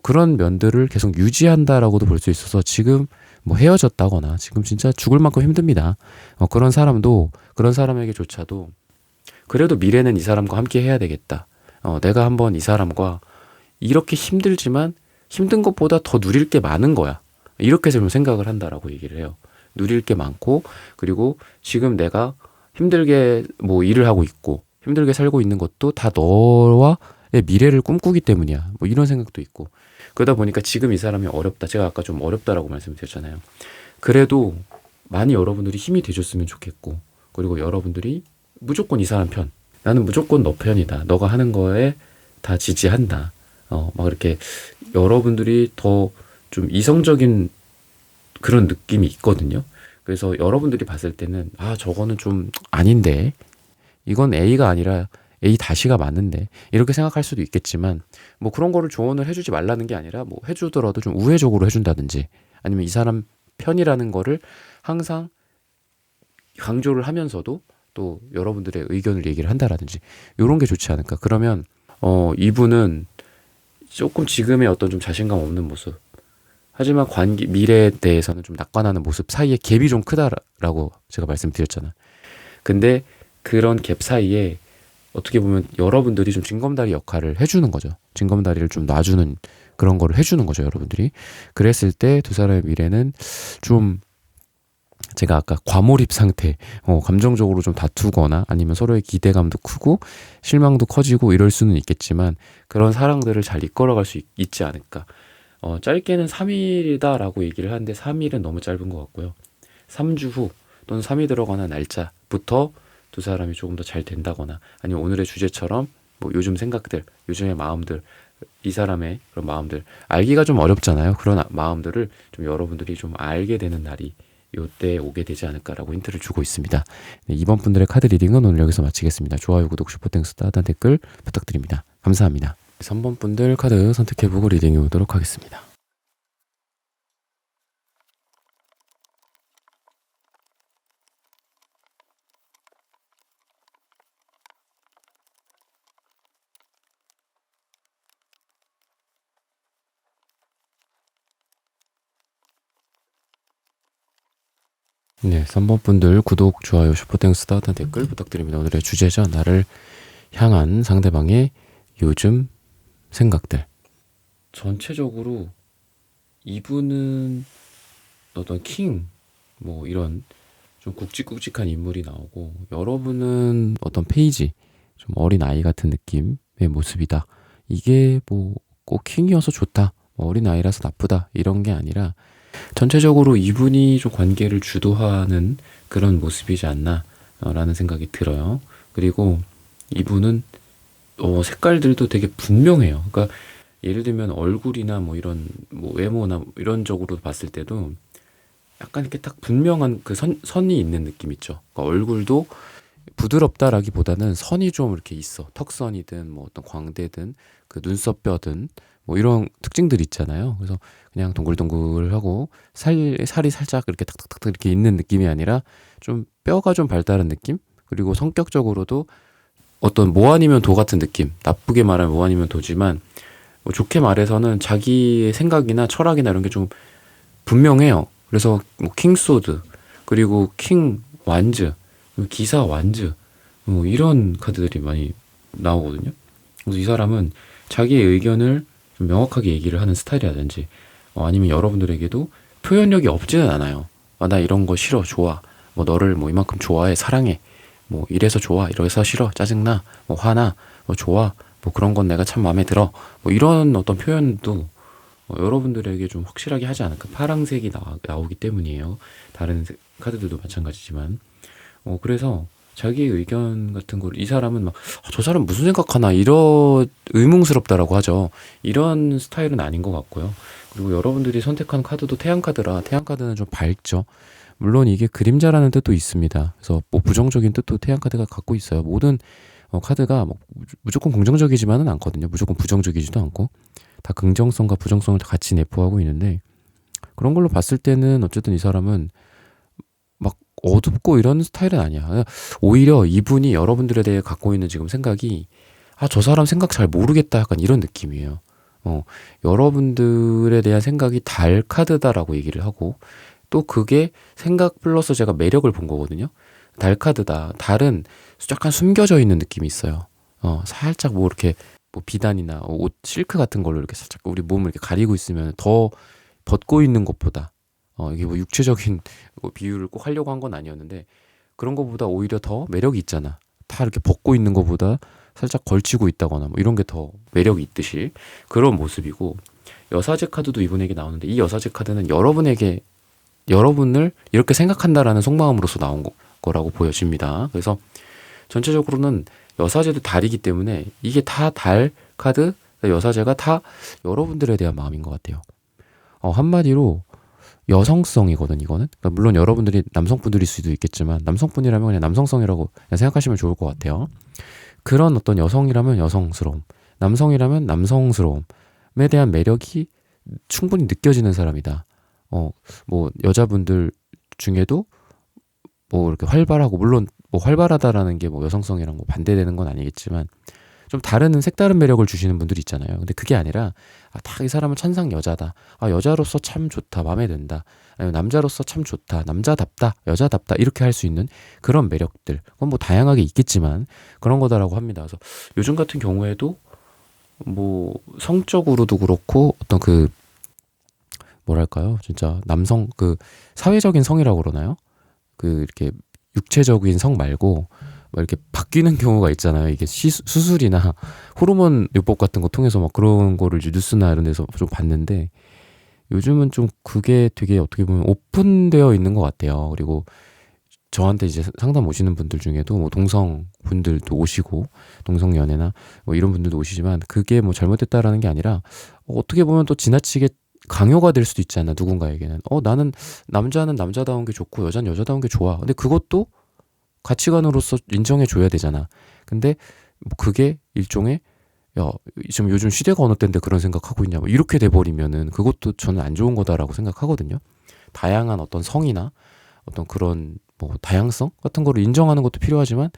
[SPEAKER 2] 그런 면들을 계속 유지한다라고도 볼 수 있어서 지금 뭐 헤어졌다거나 지금 진짜 죽을 만큼 힘듭니다. 그런 사람에게조차도 그래도 미래는 이 사람과 함께 해야 되겠다. 내가 한번 이 사람과 이렇게 힘들지만 힘든 것보다 더 누릴 게 많은 거야. 이렇게 좀 생각을 한다라고 얘기를 해요. 누릴 게 많고 그리고 지금 내가 힘들게 뭐 일을 하고 있고 힘들게 살고 있는 것도 다 너와의 미래를 꿈꾸기 때문이야. 뭐 이런 생각도 있고 그러다 보니까 지금 이 사람이 어렵다. 제가 아까 좀 어렵다라고 말씀드렸잖아요. 그래도 많이 여러분들이 힘이 돼줬으면 좋겠고 그리고 여러분들이 무조건 이 사람 편 나는 무조건 너 편이다. 너가 하는 거에 다 지지한다. 막 이렇게 여러분들이 더 좀 이성적인 그런 느낌이 있거든요. 그래서 여러분들이 봤을 때는 저거는 좀 아닌데 이건 A가 아니라 A 다시가 맞는데 이렇게 생각할 수도 있겠지만 뭐 그런 거를 조언을 해주지 말라는 게 아니라 뭐 해주더라도 좀 우회적으로 해준다든지 아니면 이 사람 편이라는 거를 항상 강조를 하면서도 또 여러분들의 의견을 얘기를 한다라든지 이런 게 좋지 않을까. 그러면 이분은 조금 지금의 어떤 좀 자신감 없는 모습 하지만 미래에 대해서는 좀 낙관하는 모습 사이에 갭이 좀 크다라고 제가 말씀드렸잖아. 근데 그런 갭 사이에 어떻게 보면 여러분들이 좀 징검다리 역할을 해주는 거죠. 징검다리를 좀 놔주는 그런 거를 해주는 거죠, 여러분들이. 그랬을 때 두 사람의 미래는 좀 제가 아까 과몰입 상태, 감정적으로 좀 다투거나 아니면 서로의 기대감도 크고 실망도 커지고 이럴 수는 있겠지만 그런 사랑들을 잘 이끌어갈 수 있지 않을까. 짧게는 3일이다라고 얘기를 하는데 3일은 너무 짧은 것 같고요. 3주 후 또는 3일 들어가는 날짜부터 두 사람이 조금 더 잘 된다거나 아니면 오늘의 주제처럼 뭐 요즘 생각들, 요즘의 마음들, 이 사람의 그런 마음들 알기가 좀 어렵잖아요. 그런 마음들을 좀 여러분들이 좀 알게 되는 날이 요때 오게 되지 않을까라고 힌트를 주고 있습니다. 네, 이번 분들의 카드 리딩은 오늘 여기서 마치겠습니다. 좋아요, 구독, 슈퍼땡스, 따뜻한 댓글 부탁드립니다. 감사합니다. 3번 분들 카드 선택해보고 리딩해 보도록 하겠습니다. 네, 3번 분들 구독, 좋아요, 슈퍼땡스, 따뜻한 댓글 부탁드립니다. 오늘의 주제죠. 나를 향한 상대방의 요즘 생각들. 전체적으로 이분은 어떤 킹, 뭐 이런 좀 굵직굵직한 인물이 나오고, 여러분은 어떤 페이지, 좀 어린 아이 같은 느낌의 모습이다. 이게 뭐 꼭 킹이어서 좋다, 뭐 어린 아이라서 나쁘다 이런 게 아니라 전체적으로 이분이 좀 관계를 주도하는 그런 모습이지 않나 라는 생각이 들어요. 그리고 이분은 색깔들도 되게 분명해요. 그러니까 예를 들면 얼굴이나 뭐 이런 뭐 외모나 뭐 이런 쪽으로 봤을 때도 약간 이렇게 딱 분명한 그 선이 있는 느낌 있죠. 그러니까 얼굴도 부드럽다라기보다는 선이 좀 이렇게 있어. 턱선이든 뭐 어떤 광대든 그 눈썹뼈든 뭐 이런 특징들 있잖아요. 그래서 그냥 동글동글하고 살이 살짝 이렇게 탁탁탁 이렇게 있는 느낌이 아니라 좀 뼈가 좀 발달한 느낌? 그리고 성격적으로도 어떤 뭐 아니면 도 같은 느낌. 나쁘게 말하면 뭐 아니면 도지만 뭐 좋게 말해서는 자기의 생각이나 철학이나 이런 게 좀 분명해요. 그래서 뭐 킹소드, 그리고 킹 완즈, 기사 완즈, 뭐 이런 카드들이 많이 나오거든요. 그래서 이 사람은 자기의 의견을 좀 명확하게 얘기를 하는 스타일이라든지, 아니면 여러분들에게도 표현력이 없지는 않아요. 나 이런 거 싫어, 좋아. 뭐 너를 뭐 이만큼 좋아해, 사랑해. 뭐 이래서 좋아, 이래서 싫어, 짜증나, 뭐 화나, 뭐 좋아, 뭐 그런 건 내가 참 마음에 들어. 뭐 이런 어떤 표현도 여러분들에게 좀 확실하게 하지 않을까. 파랑색이 나오기 때문이에요. 다른 카드들도 마찬가지지만. 그래서 자기의 의견 같은 걸 이 사람은 막 저 사람 무슨 생각하나 이런 의문스럽다라고 하죠. 이런 스타일은 아닌 것 같고요. 그리고 여러분들이 선택한 카드도 태양 카드라 태양 카드는 좀 밝죠. 물론 이게 그림자라는 뜻도 있습니다. 그래서 뭐 부정적인 뜻도 태양 카드가 갖고 있어요. 모든 카드가 뭐 무조건 긍정적이지만은 않거든요. 무조건 부정적이지도 않고 다 긍정성과 부정성을 같이 내포하고 있는데, 그런 걸로 봤을 때는 어쨌든 이 사람은 막 어둡고 이런 스타일은 아니야. 오히려 이분이 여러분들에 대해 갖고 있는 지금 생각이 저 사람 생각 잘 모르겠다, 약간 이런 느낌이에요. 여러분들에 대한 생각이 달 카드다라고 얘기를 하고, 또 그게 생각 플러스 제가 매력을 본 거거든요. 달 카드다. 달은 약간 숨겨져 있는 느낌이 있어요. 살짝 뭐 이렇게 뭐 비단이나 옷 실크 같은 걸로 이렇게 살짝 우리 몸을 이렇게 가리고 있으면 더 벗고 있는 것보다, 이게 뭐 육체적인 뭐 비유를 꼭 하려고 한 건 아니었는데, 그런 것보다 오히려 더 매력이 있잖아. 다 이렇게 벗고 있는 것보다 살짝 걸치고 있다거나 뭐 이런 게 더 매력이 있듯이 그런 모습이고, 여사제 카드도 이분에게 나오는데, 이 여사제 카드는 여러분을 이렇게 생각한다라는 속마음으로서 나온 거라고 보여집니다. 그래서 전체적으로는 여사제도 달이기 때문에 이게 다 달 카드, 여사제가 다 여러분들에 대한 마음인 것 같아요. 한마디로 여성성이거든, 이거는. 그러니까 물론 여러분들이 남성분들일 수도 있겠지만, 남성분이라면 그냥 남성성이라고 그냥 생각하시면 좋을 것 같아요. 그런 어떤 여성이라면 여성스러움, 남성이라면 남성스러움에 대한 매력이 충분히 느껴지는 사람이다. 뭐 여자분들 중에도 뭐 이렇게 활발하고, 물론 뭐 활발하다라는 게 뭐 여성성이랑 뭐 반대되는 건 아니겠지만 좀 색다른 매력을 주시는 분들이 있잖아요. 근데 그게 아니라 딱 이 사람은 천상 여자다. 여자로서 참 좋다, 마음에 든다. 아니면 남자로서 참 좋다, 남자답다, 여자답다, 이렇게 할 수 있는 그런 매력들. 그건 뭐 다양하게 있겠지만 그런 거다라고 합니다. 그래서 요즘 같은 경우에도 뭐 성적으로도 그렇고 어떤 그 뭐랄까요, 진짜 남성 그 사회적인 성이라고 그러나요? 그 이렇게 육체적인 성 말고 막 이렇게 바뀌는 경우가 있잖아요. 이게 수술이나 호르몬 요법 같은 거 통해서 막 그런 거를 뉴스나 이런 데서 좀 봤는데, 요즘은 좀 그게 되게 어떻게 보면 오픈되어 있는 것 같아요. 그리고 저한테 이제 상담 오시는 분들 중에도 뭐 동성 분들도 오시고, 동성 연애나 뭐 이런 분들도 오시지만, 그게 뭐 잘못됐다라는 게 아니라 어떻게 보면 또 지나치게 강요가 될 수도 있잖아, 누군가에게는. 나는 남자는 남자다운 게 좋고 여자는 여자다운 게 좋아. 근데 그것도 가치관으로서 인정해 줘야 되잖아. 근데 뭐 그게 일종의 지금 요즘 시대가 어느 때인데 그런 생각하고 있냐, 뭐 이렇게 돼버리면은 그것도 저는 안 좋은 거다라고 생각하거든요. 다양한 어떤 성이나 어떤 그런 뭐 다양성 같은 거를 인정하는 것도 필요하지만,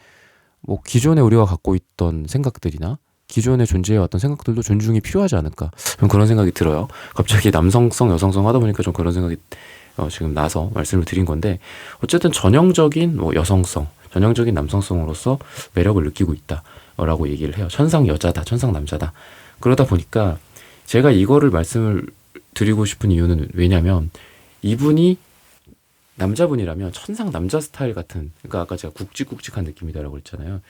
[SPEAKER 2] 뭐 기존에 우리가 갖고 있던 생각들이나 기존에 존재해왔던 생각들도 존중이 필요하지 않을까, 좀 그런 생각이 들어요. 갑자기 남성성, 여성성 하다 보니까 좀 그런 생각이 지금 나서 말씀을 드린 건데, 어쨌든 전형적인 뭐 여성성, 전형적인 남성성으로서 매력을 느끼고 있다라고 얘기를 해요. 천상 여자다, 천상 남자다. 그러다 보니까 제가 이거를 말씀을 드리고 싶은 이유는 왜냐면 이분이 남자분이라면 천상 남자 스타일 같은, 그러니까 아까 제가 굵직굵직한 느낌이다라고 했잖아요.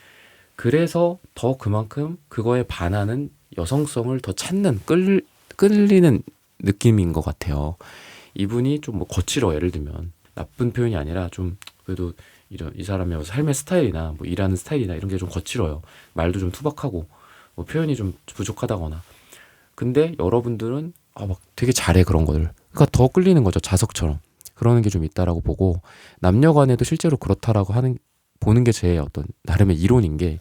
[SPEAKER 2] 그래서 더 그만큼 그거에 반하는 여성성을 더 찾는 끌리는 느낌인 것 같아요. 이분이 좀 뭐 거칠어, 예를 들면 나쁜 표현이 아니라 좀 그래도 이런 이 사람의 삶의 스타일이나 뭐 일하는 스타일이나 이런 게 좀 거칠어요. 말도 좀 투박하고 뭐 표현이 좀 부족하다거나. 근데 여러분들은 막 되게 잘해 그런 거를. 그러니까 더 끌리는 거죠. 자석처럼. 그러는 게 좀 있다라고 보고, 남녀간에도 실제로 그렇다라고 보는 게 제 어떤 나름의 이론인 게,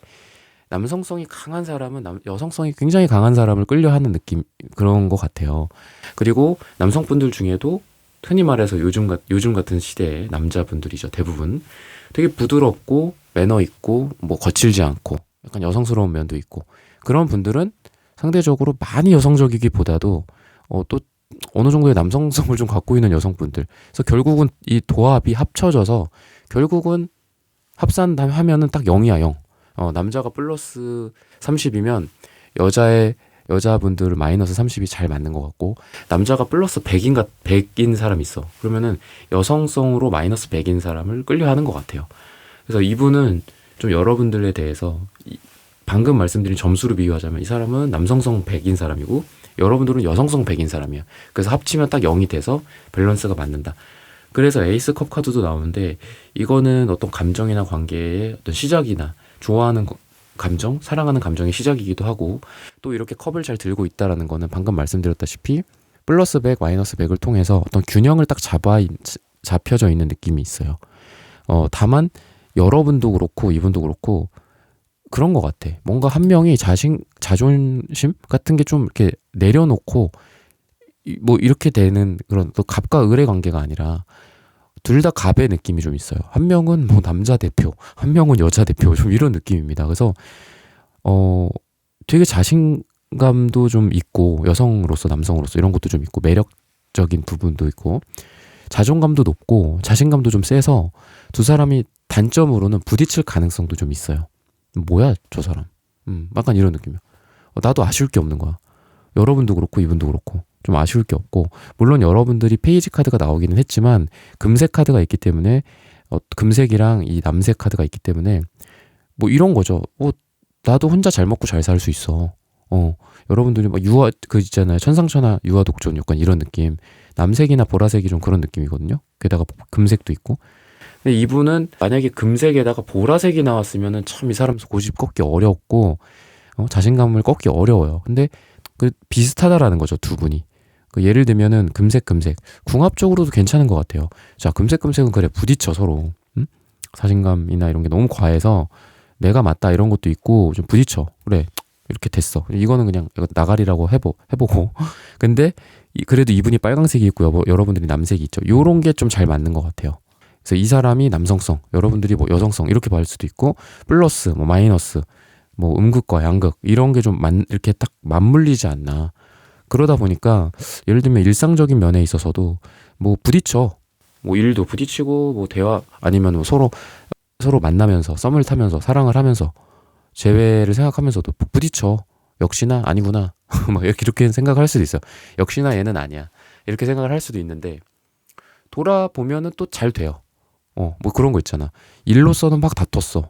[SPEAKER 2] 남성성이 강한 사람은 여성성이 굉장히 강한 사람을 끌려하는 느낌, 그런 것 같아요. 그리고 남성분들 중에도 흔히 말해서 요즘 같은 시대의 남자분들이죠. 대부분 되게 부드럽고 매너 있고 뭐 거칠지 않고 약간 여성스러운 면도 있고, 그런 분들은 상대적으로 많이 여성적이기보다도 또 어느 정도의 남성성을 좀 갖고 있는 여성분들. 그래서 결국은 이 도합이 합쳐져서 결국은 합산하면은 딱 0이야, 0. 남자가 플러스 30이면 여자분들 마이너스 30이 잘 맞는 것 같고, 남자가 플러스 100인 사람 있어. 그러면은 여성성으로 마이너스 100인 사람을 끌려하는 것 같아요. 그래서 이분은 좀 여러분들에 대해서 방금 말씀드린 점수로 비유하자면 이 사람은 남성성 100인 사람이고 여러분들은 여성성 100인 사람이야. 그래서 합치면 딱 0이 돼서 밸런스가 맞는다. 그래서 에이스 컵 카드도 나오는데, 이거는 어떤 감정이나 관계의 어떤 시작이나 좋아하는 감정, 사랑하는 감정의 시작이기도 하고, 또 이렇게 컵을 잘 들고 있다라는 거는 방금 말씀드렸다시피 플러스 100, 마이너스 100을 통해서 어떤 균형을 딱 잡혀져 있는 느낌이 있어요. 다만 여러분도 그렇고 이분도 그렇고 그런 것 같아. 뭔가 한 명이 자존심 같은 게 좀 이렇게 내려놓고 뭐 이렇게 되는 그런, 또 갑과 을의 관계가 아니라 둘 다 갑의 느낌이 좀 있어요. 한 명은 뭐 남자 대표, 한 명은 여자 대표, 좀 이런 느낌입니다. 그래서 되게 자신감도 좀 있고, 여성으로서 남성으로서 이런 것도 좀 있고, 매력적인 부분도 있고, 자존감도 높고 자신감도 좀 세서 두 사람이 단점으로는 부딪힐 가능성도 좀 있어요. 뭐야 저 사람, 약간 이런 느낌이야. 나도 아쉬울 게 없는 거야. 여러분도 그렇고 이분도 그렇고 좀 아쉬울 게 없고, 물론 여러분들이 페이지 카드가 나오기는 했지만 금색 카드가 있기 때문에, 금색이랑 이 남색 카드가 있기 때문에 뭐 이런 거죠. 나도 혼자 잘 먹고 잘 살 수 있어. 여러분들이 막 유아 그 있잖아요. 천상천하 유아 독존, 약간 이런 느낌. 남색이나 보라색이 좀 그런 느낌이거든요. 게다가 금색도 있고. 근데 이분은 만약에 금색에다가 보라색이 나왔으면은 참 이 사람 고집 꺾기 어렵고, 자신감을 꺾기 어려워요. 근데 그 비슷하다라는 거죠, 두 분이. 예를 들면은 금색 궁합적으로도 괜찮은 것 같아요. 자, 금색은 그래, 부딪혀 서로. 자신감이나 이런 게 너무 과해서 내가 맞다 이런 것도 있고 좀 부딪혀. 그래, 이렇게 됐어. 이거는 그냥 나가리라고 해보고. 근데 그래도 이분이 빨강색이 있고 여러분들이 남색이 있죠. 요런 게 좀 잘 맞는 것 같아요. 그래서 이 사람이 남성성, 여러분들이 뭐 여성성 이렇게 볼 수도 있고, 플러스 뭐 마이너스, 뭐 음극과 양극 이런 게 좀 이렇게 딱 맞물리지 않나. 그러다 보니까 예를 들면 일상적인 면에 있어서도 뭐 부딪혀. 뭐 일도 부딪히고, 뭐 대화 아니면 뭐 서로 만나면서 썸을 타면서 사랑을 하면서 재회를 생각하면서도 부딪혀. 역시나 아니구나. 막 이렇게 생각할 수도 있어요. 역시나 얘는 아니야. 이렇게 생각을 할 수도 있는데, 돌아보면은 또 잘 돼요. 뭐 그런 거 있잖아. 일로서는 막 다퉜어.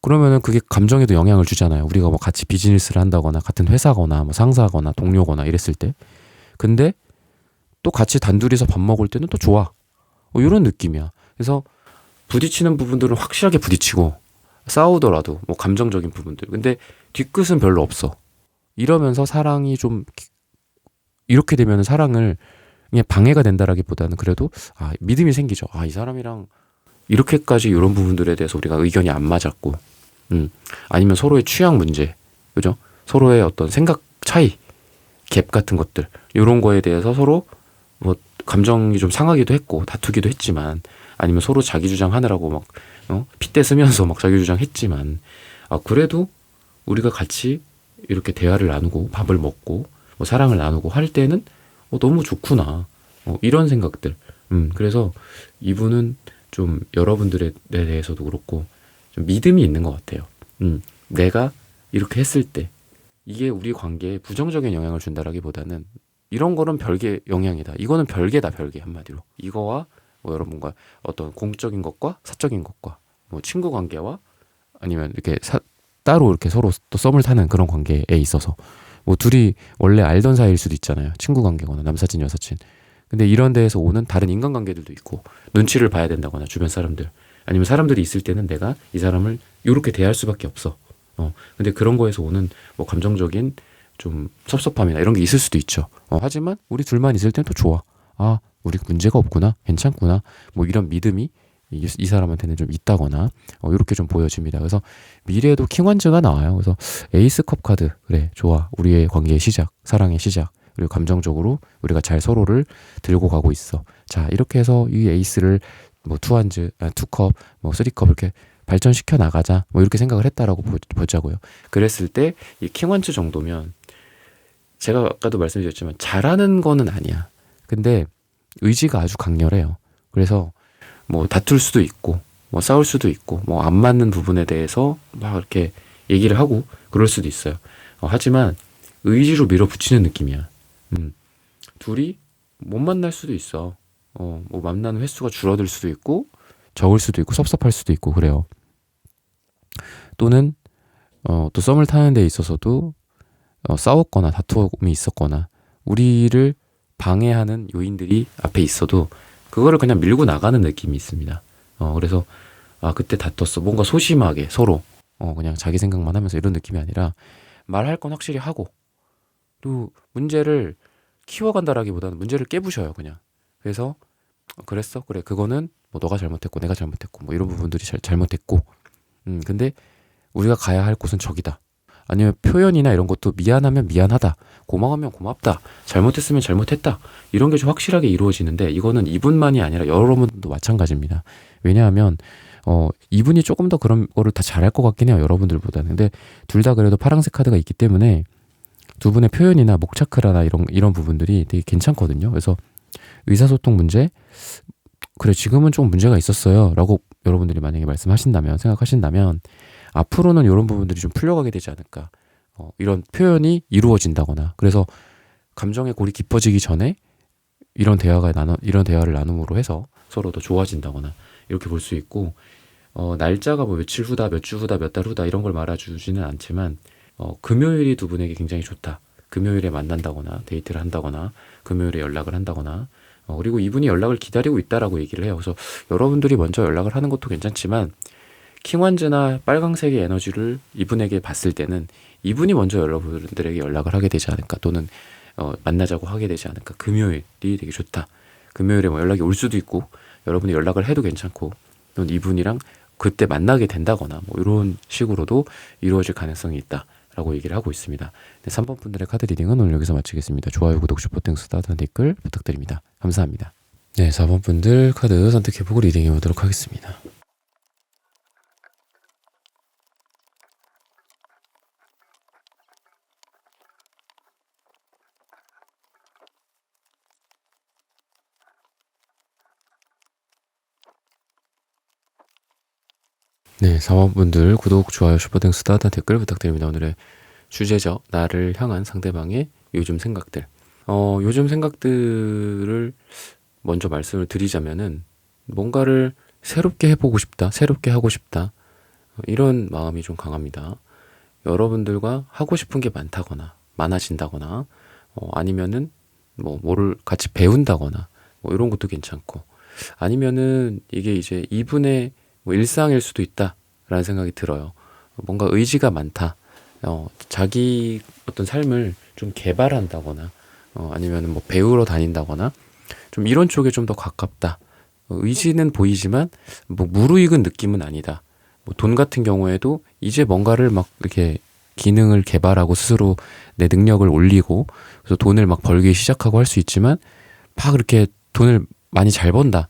[SPEAKER 2] 그러면은 그게 감정에도 영향을 주잖아요. 우리가 뭐 같이 비즈니스를 한다거나 같은 회사거나 뭐 상사거나 동료거나 이랬을 때. 근데 또 같이 단둘이서 밥 먹을 때는 또 좋아. 이런 느낌이야. 그래서 부딪히는 부분들은 확실하게 부딪히고, 싸우더라도 뭐 감정적인 부분들. 근데 뒤끝은 별로 없어. 이러면서 사랑이 좀 이렇게 되면 사랑을 그냥 방해가 된다라기보다는 그래도 믿음이 생기죠. 이 사람이랑 이렇게까지 이런 부분들에 대해서 우리가 의견이 안 맞았고, 아니면 서로의 취향 문제, 그죠? 서로의 어떤 생각 차이, 갭 같은 것들, 이런 거에 대해서 서로 뭐 감정이 좀 상하기도 했고 다투기도 했지만, 아니면 서로 자기 주장하느라고 막 핏대 쓰면서 막 자기 주장했지만, 그래도 우리가 같이 이렇게 대화를 나누고 밥을 먹고 뭐 사랑을 나누고 할 때는 너무 좋구나. 이런 생각들. 그래서 이분은 좀 여러분들에 대해서도 그렇고 좀 믿음이 있는 것 같아요. 내가 이렇게 했을 때 이게 우리 관계에 부정적인 영향을 준다라기보다는 이런 거는 별개 영향이다. 이거는 별개다, 별개. 한마디로 이거와 뭐 여러분과 어떤 공적인 것과 사적인 것과 뭐 친구 관계와 아니면 이렇게 따로 이렇게 서로 또 썸을 타는 그런 관계에 있어서 뭐 둘이 원래 알던 사이일 수도 있잖아요. 친구 관계거나 남사친 여사친. 근데 이런 데에서 오는 다른 인간관계들도 있고 눈치를 봐야 된다거나 주변 사람들 아니면 사람들이 있을 때는 내가 이 사람을 이렇게 대할 수밖에 없어. 근데 그런 거에서 오는 뭐 감정적인 좀 섭섭함이나 이런 게 있을 수도 있죠. 하지만 우리 둘만 있을 땐 또 좋아. 아, 우리 문제가 없구나, 괜찮구나. 뭐 이런 믿음이 이 사람한테는 좀 있다거나 이렇게 좀 보여집니다. 그래서 미래에도 킹원즈가 나와요. 그래서 에이스컵 카드, 그래, 좋아. 우리의 관계의 시작, 사랑의 시작. 그리고 감정적으로 우리가 잘 서로를 들고 가고 있어. 자, 이렇게 해서 이 에이스를 뭐 투한즈, 투컵, 뭐 쓰리컵 이렇게 발전시켜 나가자. 뭐 이렇게 생각을 했다라고 보자고요. 그랬을 때 이 킹원즈 정도면 제가 아까도 말씀드렸지만 잘하는 거는 아니야. 근데 의지가 아주 강렬해요. 그래서 뭐 다툴 수도 있고 뭐 싸울 수도 있고 뭐 안 맞는 부분에 대해서 막 이렇게 얘기를 하고 그럴 수도 있어요. 하지만 의지로 밀어붙이는 느낌이야. 둘이 못 만날 수도 있어. 뭐 만나는 횟수가 줄어들 수도 있고 적을 수도 있고 섭섭할 수도 있고 그래요. 또는 또 썸을 타는 데 있어서도 싸웠거나 다툼이 있었거나 우리를 방해하는 요인들이 앞에 있어도 그거를 그냥 밀고 나가는 느낌이 있습니다. 그래서 그때 다퉜어. 뭔가 소심하게 서로 그냥 자기 생각만 하면서 이런 느낌이 아니라 말할 건 확실히 하고 또 문제를 키워간다라기보다는 문제를 깨부셔요. 그냥. 그래서 그랬어? 그래. 그거는 뭐 너가 잘못했고 내가 잘못했고 뭐 이런 부분들이 잘못했고 근데 우리가 가야 할 곳은 저기다. 아니면 표현이나 이런 것도 미안하면 미안하다, 고마우면 고맙다, 잘못했으면 잘못했다 이런 게 좀 확실하게 이루어지는데 이거는 이분만이 아니라 여러분도 마찬가지입니다. 왜냐하면 이분이 조금 더 그런 거를 다 잘할 것 같긴 해요. 여러분들보다는. 근데 둘 다 그래도 파란색 카드가 있기 때문에 두 분의 표현이나 목차크라나 이런 부분들이 되게 괜찮거든요. 그래서 의사소통 문제, 그래 지금은 좀 문제가 있었어요 라고 여러분들이 만약에 생각하신다면 앞으로는 이런 부분들이 좀 풀려가게 되지 않을까. 이런 표현이 이루어진다거나 그래서 감정의 골이 깊어지기 전에 이런 대화를 나눔으로 해서 서로 더 좋아진다거나 이렇게 볼 수 있고 날짜가 뭐 며칠 후다, 몇 주 후다, 몇 달 후다 이런 걸 말해주지는 않지만 금요일이 두 분에게 굉장히 좋다. 금요일에 만난다거나 데이트를 한다거나 금요일에 연락을 한다거나 그리고 이분이 연락을 기다리고 있다라고 얘기를 해요. 그래서 여러분들이 먼저 연락을 하는 것도 괜찮지만 킹완즈나 빨강색의 에너지를 이분에게 봤을 때는 이분이 먼저 여러분들에게 연락을 하게 되지 않을까 또는 만나자고 하게 되지 않을까. 금요일이 되게 좋다. 금요일에 뭐 연락이 올 수도 있고 여러분이 연락을 해도 괜찮고 또는 이분이랑 그때 만나게 된다거나 뭐 이런 식으로도 이루어질 가능성이 있다라고 얘기를 하고 있습니다. 네, 3번 분들의 카드 리딩은 오늘 여기서 마치겠습니다. 좋아요, 구독, 슈퍼땡, 스타트, 댓글 부탁드립니다. 감사합니다. 네, 4번 분들 카드 선택해보고 리딩해 보도록 하겠습니다. 네, 4번 분들 구독, 좋아요, 슈퍼땡, 스타트, 댓글 부탁드립니다. 오늘의 주제죠. 나를 향한 상대방의 요즘 생각들. 요즘 생각들을 먼저 말씀을 드리자면은 뭔가를 새롭게 해보고 싶다, 새롭게 하고 싶다 이런 마음이 좀 강합니다. 여러분들과 하고 싶은 게 많아진다거나 아니면은 뭐를 같이 배운다거나 뭐 이런 것도 괜찮고 아니면은 이게 이제 이분의 뭐 일상일 수도 있다라는 생각이 들어요. 뭔가 의지가 많다. 자기 어떤 삶을 좀 개발한다거나 아니면 뭐 배우러 다닌다거나 좀 이런 쪽에 좀 더 가깝다. 의지는 보이지만 뭐 무르익은 느낌은 아니다. 뭐 돈 같은 경우에도 이제 뭔가를 막 이렇게 기능을 개발하고 스스로 내 능력을 올리고 그래서 돈을 막 벌기 시작하고 할 수 있지만 막 그렇게 돈을 많이 잘 번다.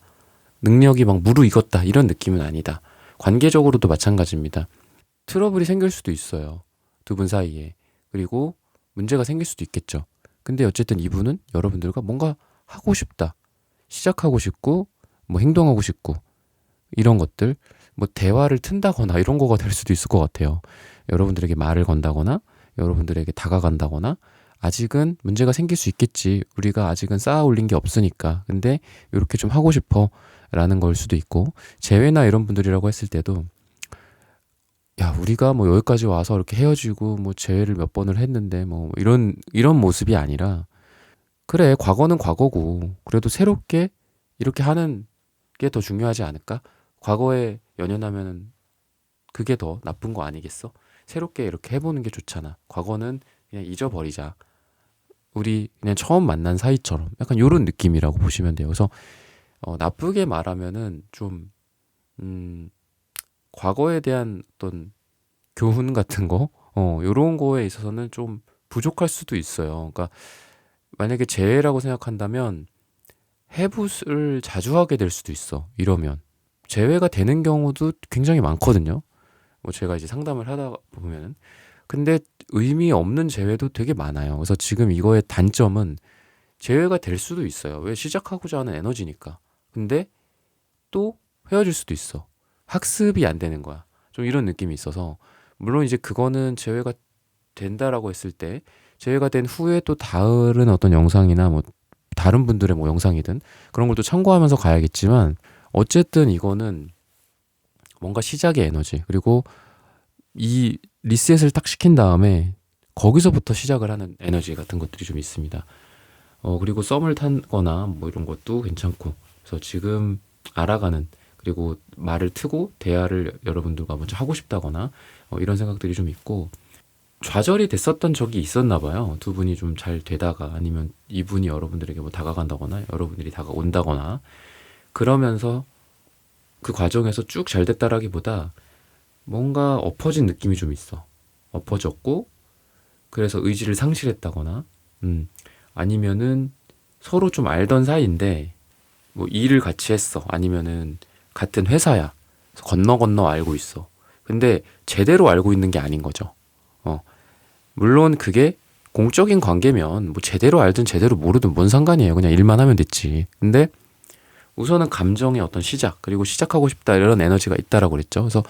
[SPEAKER 2] 능력이 막 무르익었다 이런 느낌은 아니다. 관계적으로도 마찬가지입니다. 트러블이 생길 수도 있어요. 두 분 사이에. 그리고 문제가 생길 수도 있겠죠. 근데 어쨌든 이분은 여러분들과 뭔가 하고 싶다. 시작하고 싶고 뭐 행동하고 싶고 이런 것들 뭐 대화를 튼다거나 이런 거가 될 수도 있을 것 같아요. 여러분들에게 말을 건다거나 여러분들에게 다가간다거나 아직은 문제가 생길 수 있겠지. 우리가 아직은 쌓아 올린 게 없으니까. 근데 이렇게 좀 하고 싶어 라는 걸 수도 있고 재회나 이런 분들이라고 했을 때도 야, 우리가 뭐 여기까지 와서 이렇게 헤어지고 뭐 재회를 몇 번을 했는데 뭐 이런 모습이 아니라 그래, 과거는 과거고 그래도 새롭게 이렇게 하는 게 더 중요하지 않을까? 과거에 연연하면 그게 더 나쁜 거 아니겠어? 새롭게 이렇게 해보는 게 좋잖아. 과거는 그냥 잊어버리자. 우리 그냥 처음 만난 사이처럼 약간 요런 느낌이라고 보시면 돼요. 그래서 나쁘게 말하면은 좀 과거에 대한 어떤 교훈 같은 거, 요런 거에 있어서는 좀 부족할 수도 있어요. 그러니까 만약에 재회라고 생각한다면 해붓을 자주 하게 될 수도 있어. 이러면 재회가 되는 경우도 굉장히 많거든요. 뭐 제가 이제 상담을 하다 보면은 근데 의미 없는 재회도 되게 많아요. 그래서 지금 이거의 단점은 재회가 될 수도 있어요. 왜 시작하고자 하는 에너지니까. 근데 또 헤어질 수도 있어. 학습이 안 되는 거야. 좀 이런 느낌이 있어서 물론 이제 그거는 재회가 된다라고 했을 때 재회가 된 후에 또 다른 어떤 영상이나 뭐 다른 분들의 뭐 영상이든 그런 걸 또 참고하면서 가야겠지만 어쨌든 이거는 뭔가 시작의 에너지 그리고 이 리셋을 딱 시킨 다음에 거기서부터 시작을 하는 에너지 같은 것들이 좀 있습니다. 그리고 썸을 타거나 뭐 이런 것도 괜찮고 그래서 지금 알아가는 그리고 말을 트고 대화를 여러분들과 먼저 하고 싶다거나 이런 생각들이 좀 있고 좌절이 됐었던 적이 있었나 봐요. 두 분이 좀 잘 되다가 아니면 이분이 여러분들에게 뭐 다가간다거나 여러분들이 다가온다거나 그러면서 그 과정에서 쭉 잘 됐다라기보다 뭔가 엎어진 느낌이 좀 있어. 엎어졌고 그래서 의지를 상실했다거나 아니면은 서로 좀 알던 사이인데 뭐 일을 같이 했어. 아니면은 같은 회사야. 건너 건너 알고 있어. 근데 제대로 알고 있는 게 아닌 거죠. 물론 그게 공적인 관계면 뭐 제대로 알든 제대로 모르든 뭔 상관이에요. 그냥 일만 하면 됐지. 근데 우선은 감정의 어떤 시작 그리고 시작하고 싶다 이런 에너지가 있다라고 그랬죠. 그래서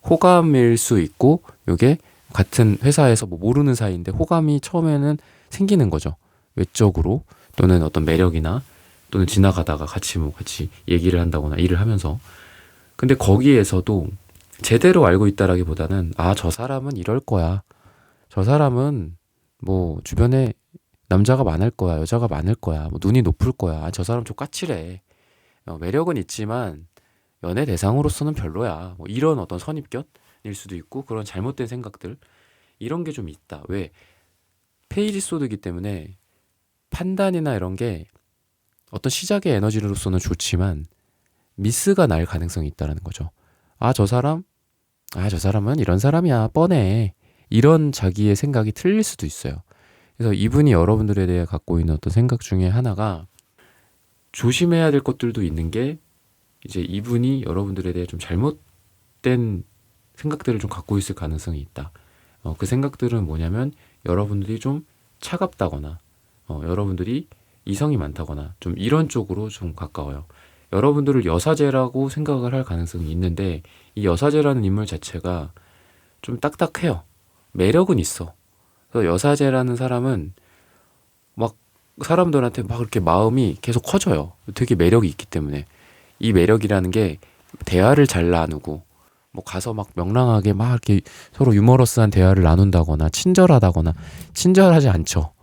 [SPEAKER 2] 호감일 수 있고 이게 같은 회사에서 뭐 모르는 사이인데 호감이 처음에는 생기는 거죠. 외적으로 또는 어떤 매력이나 또는 지나가다가 같이 얘기를 한다거나 일을 하면서 근데 거기에서도 제대로 알고 있다라기보다는 아, 저 사람은 이럴 거야. 저 사람은 뭐 주변에 남자가 많을 거야. 여자가 많을 거야. 뭐 눈이 높을 거야. 아, 저 사람 좀 까칠해. 매력은 있지만 연애 대상으로서는 별로야. 뭐 이런 어떤 선입견일 수도 있고 그런 잘못된 생각들 이런 게 좀 있다. 왜? 페이지 소드이기 때문에 판단이나 이런 게 어떤 시작의 에너지로서는 좋지만 미스가 날 가능성이 있다는 거죠. 아, 저 사람은 이런 사람이야. 뻔해. 이런 자기의 생각이 틀릴 수도 있어요. 그래서 이분이 여러분들에 대해 갖고 있는 어떤 생각 중에 하나가 조심해야 될 것들도 있는 게 이제 이분이 여러분들에 대해 좀 잘못된 생각들을 좀 갖고 있을 가능성이 있다. 그 생각들은 뭐냐면 여러분들이 좀 차갑다거나 여러분들이 이성이 많다거나 좀 이런 쪽으로 좀 가까워요. 여러분들을 여사제라고 생각을 할 가능성이 있는데 이 여사제라는 인물 자체가 좀 딱딱해요. 매력은 있어. 그래서 여사제라는 사람은 막 사람들한테 막 이렇게 마음이 계속 커져요. 되게 매력이 있기 때문에 이 매력이라는 게 대화를 잘 나누고 뭐 가서 막 명랑하게 막 이렇게 서로 유머러스한 대화를 나눈다거나 친절하지 않죠.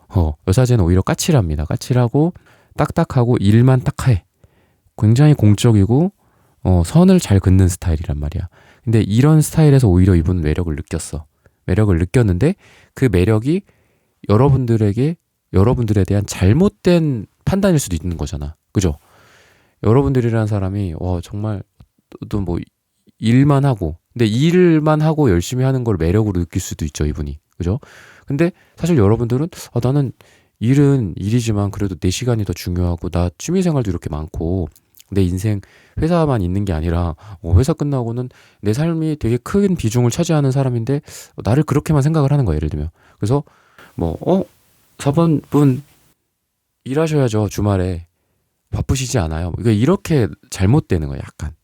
[SPEAKER 2] 여사제는 오히려 까칠합니다. 까칠하고 딱딱하고 일만 딱 해. 굉장히 공적이고 선을 잘 긋는 스타일이란 말이야. 근데 이런 스타일에서 오히려 이분은 매력을 느꼈어. 매력을 느꼈는데 그 매력이 여러분들에 대한 잘못된 판단일 수도 있는 거잖아. 그죠? 여러분들이라는 사람이 정말 또 뭐 일만 하고 근데 일만 하고 열심히 하는 걸 매력으로 느낄 수도 있죠, 이분이. 그죠? 근데 사실 여러분들은 나는 일은 일이지만 그래도 내 시간이 더 중요하고 나 취미 생활도 이렇게 많고 내 인생 회사만 있는 게 아니라 회사 끝나고는 내 삶이 되게 큰 비중을 차지하는 사람인데 나를 그렇게만 생각을 하는 거야, 예를 들면. 그래서 뭐 사번분 일하셔야죠, 주말에 바쁘시지 않아요. 이게 이렇게 잘못되는 거야, 약간.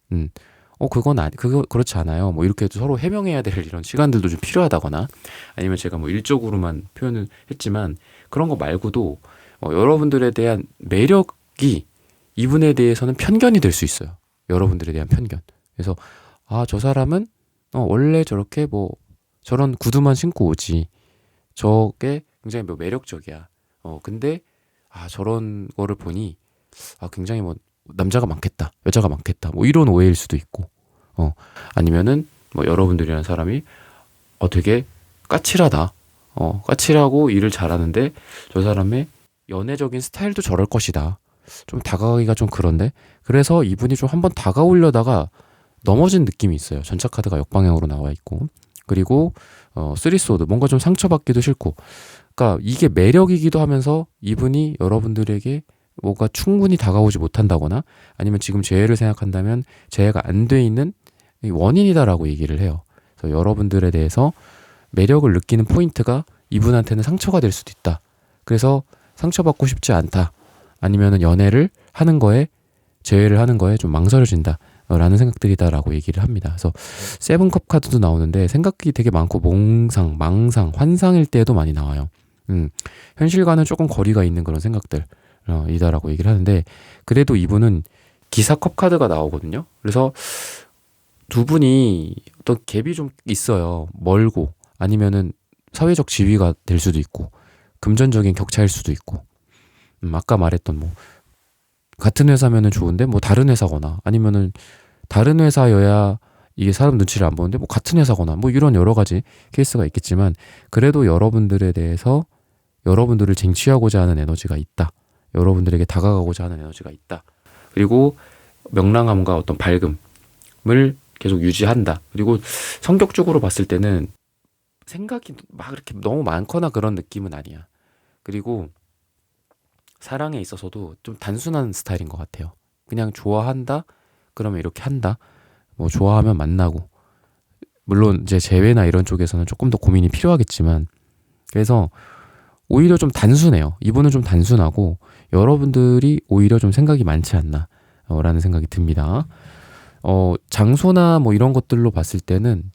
[SPEAKER 2] 그거 그렇지 않아요. 뭐 이렇게 서로 해명해야 될 이런 시간들도 좀 필요하다거나 아니면 제가 뭐 일적으로만 표현을 했지만 그런 거 말고도 여러분들에 대한 매력이 이분에 대해서는 편견이 될 수 있어요. 여러분들에 대한 편견. 그래서 저 사람은 원래 저렇게 뭐 저런 구두만 신고 오지. 저게 굉장히 뭐 매력적이야. 근데 저런 거를 보니 굉장히 뭐 남자가 많겠다, 여자가 많겠다, 뭐 이런 오해일 수도 있고, 아니면은 뭐 여러분들이라는 사람이 되게 까칠하다, 까칠하고 일을 잘하는데 저 사람의 연애적인 스타일도 저럴 것이다. 좀 다가가기가 좀 그런데 그래서 이분이 좀 한번 다가오려다가 넘어진 느낌이 있어요. 전차 카드가 역방향으로 나와 있고 그리고 쓰리소드 뭔가 좀 상처받기도 싫고 그러니까 이게 매력이기도 하면서 이분이 여러분들에게 뭐가 충분히 다가오지 못한다거나 아니면 지금 재회를 생각한다면 재회가 안 돼 있는 원인이다라고 얘기를 해요. 그래서 여러분들에 대해서 매력을 느끼는 포인트가 이분한테는 상처가 될 수도 있다. 그래서 상처받고 싶지 않다. 아니면은 연애를 하는 거에 재회를 하는 거에 좀 망설여진다. 라는 생각들이다라고 얘기를 합니다. 그래서 세븐컵 카드도 나오는데 생각이 되게 많고 몽상, 망상, 환상일 때도 많이 나와요. 현실과는 조금 거리가 있는 그런 생각들 이다라고 얘기를 하는데 그래도 이분은 기사컵 카드가 나오거든요. 그래서 두 분이 어떤 갭이 좀 있어요. 멀고 아니면은 사회적 지위가 될 수도 있고 금전적인 격차일 수도 있고 아까 말했던 뭐 같은 회사면은 좋은데 뭐 다른 회사거나 아니면은 다른 회사여야 이게 사람 눈치를 안 보는데 뭐 같은 회사거나 뭐 이런 여러 가지 케이스가 있겠지만 그래도 여러분들에 대해서 여러분들을 쟁취하고자 하는 에너지가 있다. 여러분들에게 다가가고자 하는 에너지가 있다. 그리고 명랑함과 어떤 밝음을 계속 유지한다. 그리고 성격적으로 봤을 때는 생각이 막 이렇게 너무 많거나 그런 느낌은 아니야. 그리고 사랑에 있어서도 좀 단순한 스타일인 것 같아요. 그냥 좋아한다? 그러면 이렇게 한다. 뭐 좋아하면 만나고. 물론 이제 재회나 이런 쪽에서는 조금 더 고민이 필요하겠지만 그래서 오히려 좀 단순해요. 이분은 좀 단순하고 여러분들이 오히려 좀 생각이 많지 않나 라는 생각이 듭니다. 장소나 뭐 이런 것들로 봤을 때는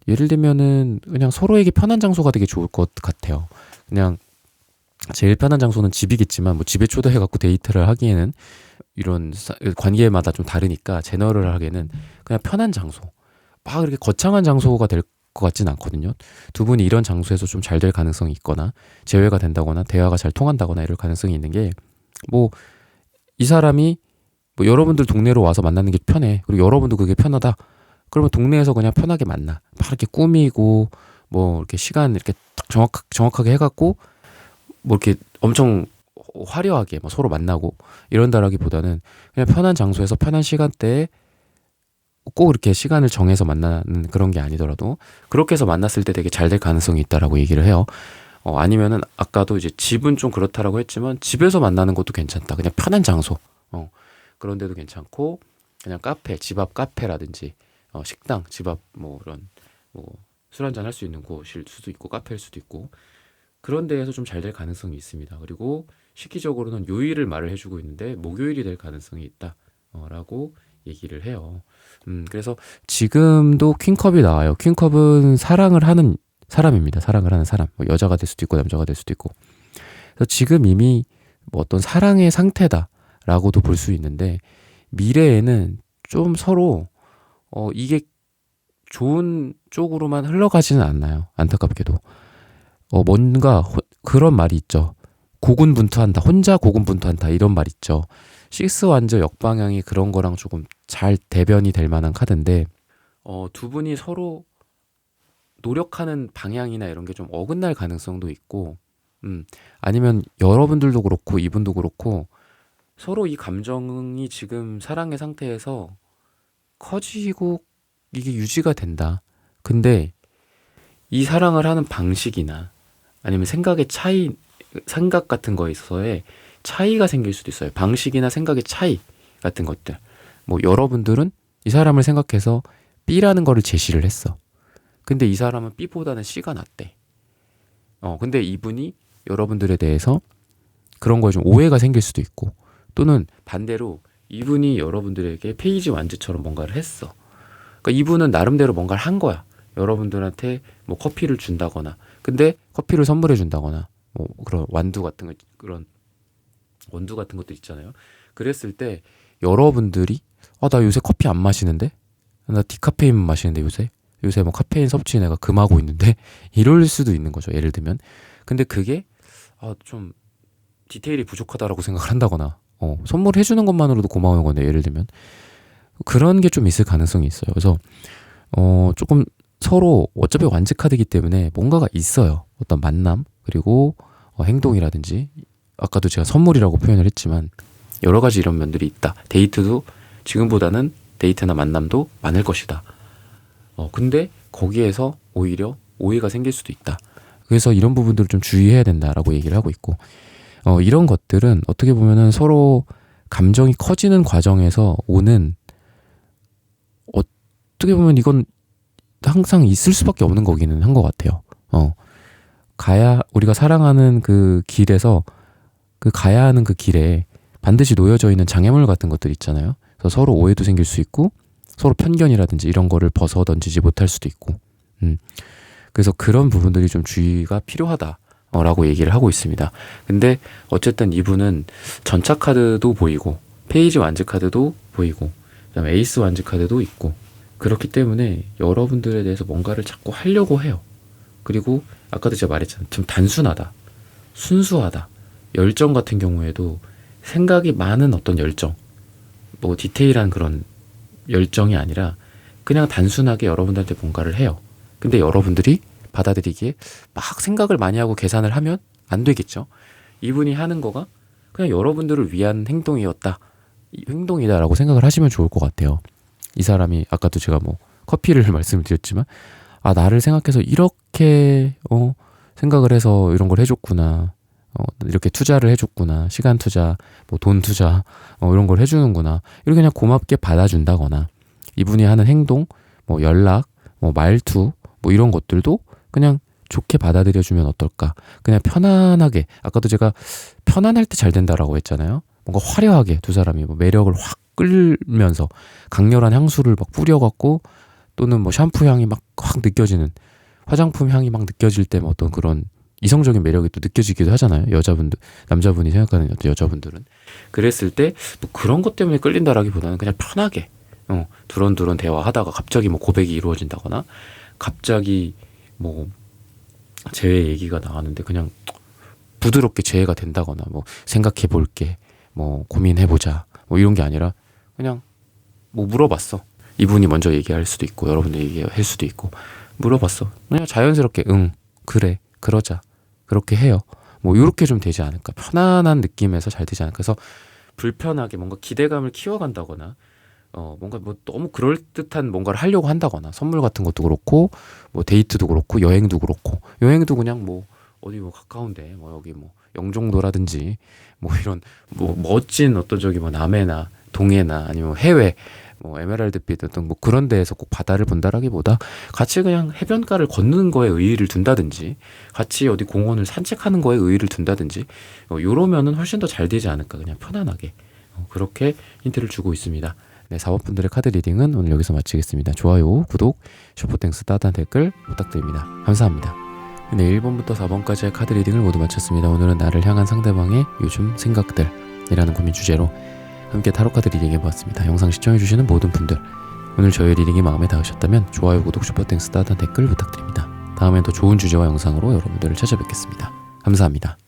[SPEAKER 2] 예를 들면은 그냥 서로에게 편한 장소가 되게 좋을 것 같아요. 그냥 제일 편한 장소는 집이겠지만 뭐 집에 초대해갖고 데이트를 하기에는 이런 관계마다 좀 다르니까 제너럴 하기에는 그냥 편한 장소 막 이렇게 거창한 장소가 될 것 같진 않거든요. 두 분이 이런 장소에서 좀 잘 될 가능성이 있거나 재회가 된다거나 대화가 잘 통한다거나 이럴 가능성이 있는 게 뭐 이 사람이 뭐 여러분들 동네로 와서 만나는 게 편해. 그리고 여러분도 그게 편하다. 그러면 동네에서 그냥 편하게 만나. 막 이렇게 꾸미고 뭐 이렇게 시간 이렇게 딱 정확하게 해갖고 뭐 이렇게 엄청 화려하게 뭐 서로 만나고 이런다라기보다는 그냥 편한 장소에서 편한 시간대에 꼭 이렇게 시간을 정해서 만나는 그런 게 아니더라도 그렇게 해서 만났을 때 되게 잘 될 가능성이 있다라고 얘기를 해요. 아니면은 아까도 이제 집은 좀 그렇다라고 했지만 집에서 만나는 것도 괜찮다. 그냥 편한 장소. 그런 데도 괜찮고 그냥 카페, 집 앞 카페라든지 식당, 집 앞 뭐 이런 뭐 술 한잔 할 수 있는 곳일 수도 있고 카페일 수도 있고 그런 데에서 좀 잘 될 가능성이 있습니다. 그리고 시기적으로는 요일을 말을 해주고 있는데 목요일이 될 가능성이 있다. 라고 얘기를 해요. 그래서 지금도 퀸컵이 나와요. 퀸컵은 사랑을 하는 사람입니다. 사랑을 하는 사람. 뭐 여자가 될 수도 있고 남자가 될 수도 있고. 그래서 지금 이미 뭐 어떤 사랑의 상태다라고도 볼 수 있는데 미래에는 좀 서로 이게 좋은 쪽으로만 흘러가지는 않나요. 안타깝게도. 뭔가 그런 말이 있죠. 고군분투한다. 혼자 고군분투한다. 이런 말 있죠. 식스 완저 역방향이 그런 거랑 조금 잘 대변이 될 만한 카드인데 두 분이 서로 노력하는 방향이나 이런 게 좀 어긋날 가능성도 있고 아니면 여러분들도 그렇고 이분도 그렇고 서로 이 감정이 지금 사랑의 상태에서 커지고 이게 유지가 된다. 근데 이 사랑을 하는 방식이나 아니면 생각의 차이, 생각 같은 거에 있어서의 차이가 생길 수도 있어요. 방식이나 생각의 차이 같은 것들. 뭐 여러분들은 이 사람을 생각해서 B라는 거를 제시를 했어. 근데 이 사람은 B보다는 C가 낫대. 근데 이분이 여러분들에 대해서 그런 거에 좀 오해가 생길 수도 있고 또는 반대로 이분이 여러분들에게 페이지 완즈처럼 뭔가를 했어. 그러니까 이분은 나름대로 뭔가를 한 거야. 여러분들한테 뭐 커피를 준다거나, 근데 커피를 선물해 준다거나, 뭐 그런 완두 같은 거, 그런 원두 같은 것도 있잖아요. 그랬을 때 여러분들이 나 요새 커피 안 마시는데, 나 디카페인 마시는데 요새 뭐 카페인 섭취 내가 금하고 있는데 이럴 수도 있는 거죠. 예를 들면. 근데 그게 좀 디테일이 부족하다라고 생각을 한다거나, 선물해 주는 것만으로도 고마운 건데, 예를 들면 그런 게 좀 있을 가능성이 있어요. 그래서 조금 서로 어차피 완즈 카드이기 때문에 뭔가가 있어요. 어떤 만남, 그리고 행동이라든지, 아까도 제가 선물이라고 표현을 했지만 여러 가지 이런 면들이 있다. 데이트도 지금보다는 데이트나 만남도 많을 것이다. 근데 거기에서 오히려 오해가 생길 수도 있다. 그래서 이런 부분들을 좀 주의해야 된다라고 얘기를 하고 있고, 이런 것들은 어떻게 보면은 서로 감정이 커지는 과정에서 오는, 어떻게 보면 이건 항상 있을 수밖에 없는 거기는 한 것 같아요. 우리가 사랑하는 그 길에서, 가야 하는 그 길에 반드시 놓여져 있는 장애물 같은 것들 있잖아요. 그래서 서로 오해도 생길 수 있고, 서로 편견이라든지 이런 거를 벗어 던지지 못할 수도 있고, 그래서 그런 부분들이 좀 주의가 필요하다라고 얘기를 하고 있습니다. 근데 어쨌든 이분은 전차 카드도 보이고, 페이지 완즈 카드도 보이고, 그다음에 에이스 완즈 카드도 있고, 그렇기 때문에 여러분들에 대해서 뭔가를 자꾸 하려고 해요. 그리고 아까도 제가 말했잖아요. 좀 단순하다, 순수하다. 열정 같은 경우에도 생각이 많은 어떤 열정, 뭐 디테일한 그런 열정이 아니라 그냥 단순하게 여러분들한테 뭔가를 해요. 근데 여러분들이 받아들이기에 막 생각을 많이 하고 계산을 하면 안 되겠죠. 이분이 하는 거가 그냥 여러분들을 위한 행동이다라고 생각을 하시면 좋을 것 같아요. 이 사람이 아까도 제가 뭐 커피를 말씀을 드렸지만, 나를 생각해서 이렇게 생각을 해서 이런 걸 해줬구나, 이렇게 투자를 해줬구나, 시간 투자, 뭐 돈 투자, 이런 걸 해주는구나, 이렇게 그냥 고맙게 받아준다거나, 이분이 하는 행동, 뭐 연락, 뭐 말투, 뭐 이런 것들도 그냥 좋게 받아들여주면 어떨까. 그냥 편안하게, 아까도 제가 편안할 때 잘 된다라고 했잖아요. 뭔가 화려하게 두 사람이 뭐 매력을 확 끌면서 강렬한 향수를 막 뿌려갖고, 또는 뭐 샴푸 향이 막 확 느껴지는, 화장품 향이 막 느껴질 때 어떤 그런 이성적인 매력이 또 느껴지기도 하잖아요. 남자분이 생각하는 어떤 여자분들은. 그랬을 때 뭐 그런 것 때문에 끌린다라기보다는 그냥 편하게 두런두런 대화하다가 갑자기 뭐 고백이 이루어진다거나, 갑자기 뭐 재회 얘기가 나왔는데 그냥 부드럽게 재회가 된다거나, 뭐 생각해 볼게, 뭐 고민해 보자, 뭐 이런 게 아니라 그냥 뭐 물어봤어. 이분이 먼저 얘기할 수도 있고 여러분들 얘기할 수도 있고, 물어봤어. 그냥 자연스럽게 그래, 그러자, 그렇게 해요. 뭐 이렇게 좀 되지 않을까. 편안한 느낌에서 잘 되지 않을까. 그래서 불편하게 뭔가 기대감을 키워간다거나, 뭔가 뭐 너무 그럴듯한 뭔가를 하려고 한다거나, 선물 같은 것도 그렇고, 뭐 데이트도 그렇고, 여행도 그렇고, 여행도 그냥 뭐 어디 뭐 가까운데 뭐 여기 뭐 영종도라든지 뭐 이런 뭐 멋진 어떤 저기 뭐 남해나 동해나 아니면 해외 뭐 에메랄드빛 어떤 뭐 그런 데에서 꼭 바다를 본다라기보다 같이 그냥 해변가를 걷는 거에 의의를 둔다든지, 같이 어디 공원을 산책하는 거에 의의를 둔다든지, 요러면은 훨씬 더 잘 되지 않을까. 그냥 편안하게 그렇게 힌트를 주고 있습니다. 네, 4번분들의 카드 리딩은 오늘 여기서 마치겠습니다. 좋아요, 구독, 슈퍼땡스, 따뜻한 댓글 부탁드립니다. 감사합니다. 네, 1번부터 4번까지의 카드 리딩을 모두 마쳤습니다. 오늘은 나를 향한 상대방의 요즘 생각들이라는 고민 주제로 함께 타로카드 리딩 해보았습니다. 영상 시청해주시는 모든 분들, 오늘 저의 리딩이 마음에 닿으셨다면 좋아요, 구독, 슈퍼땡스, 따뜻한 댓글 부탁드립니다. 다음엔 더 좋은 주제와 영상으로 여러분들을 찾아뵙겠습니다. 감사합니다.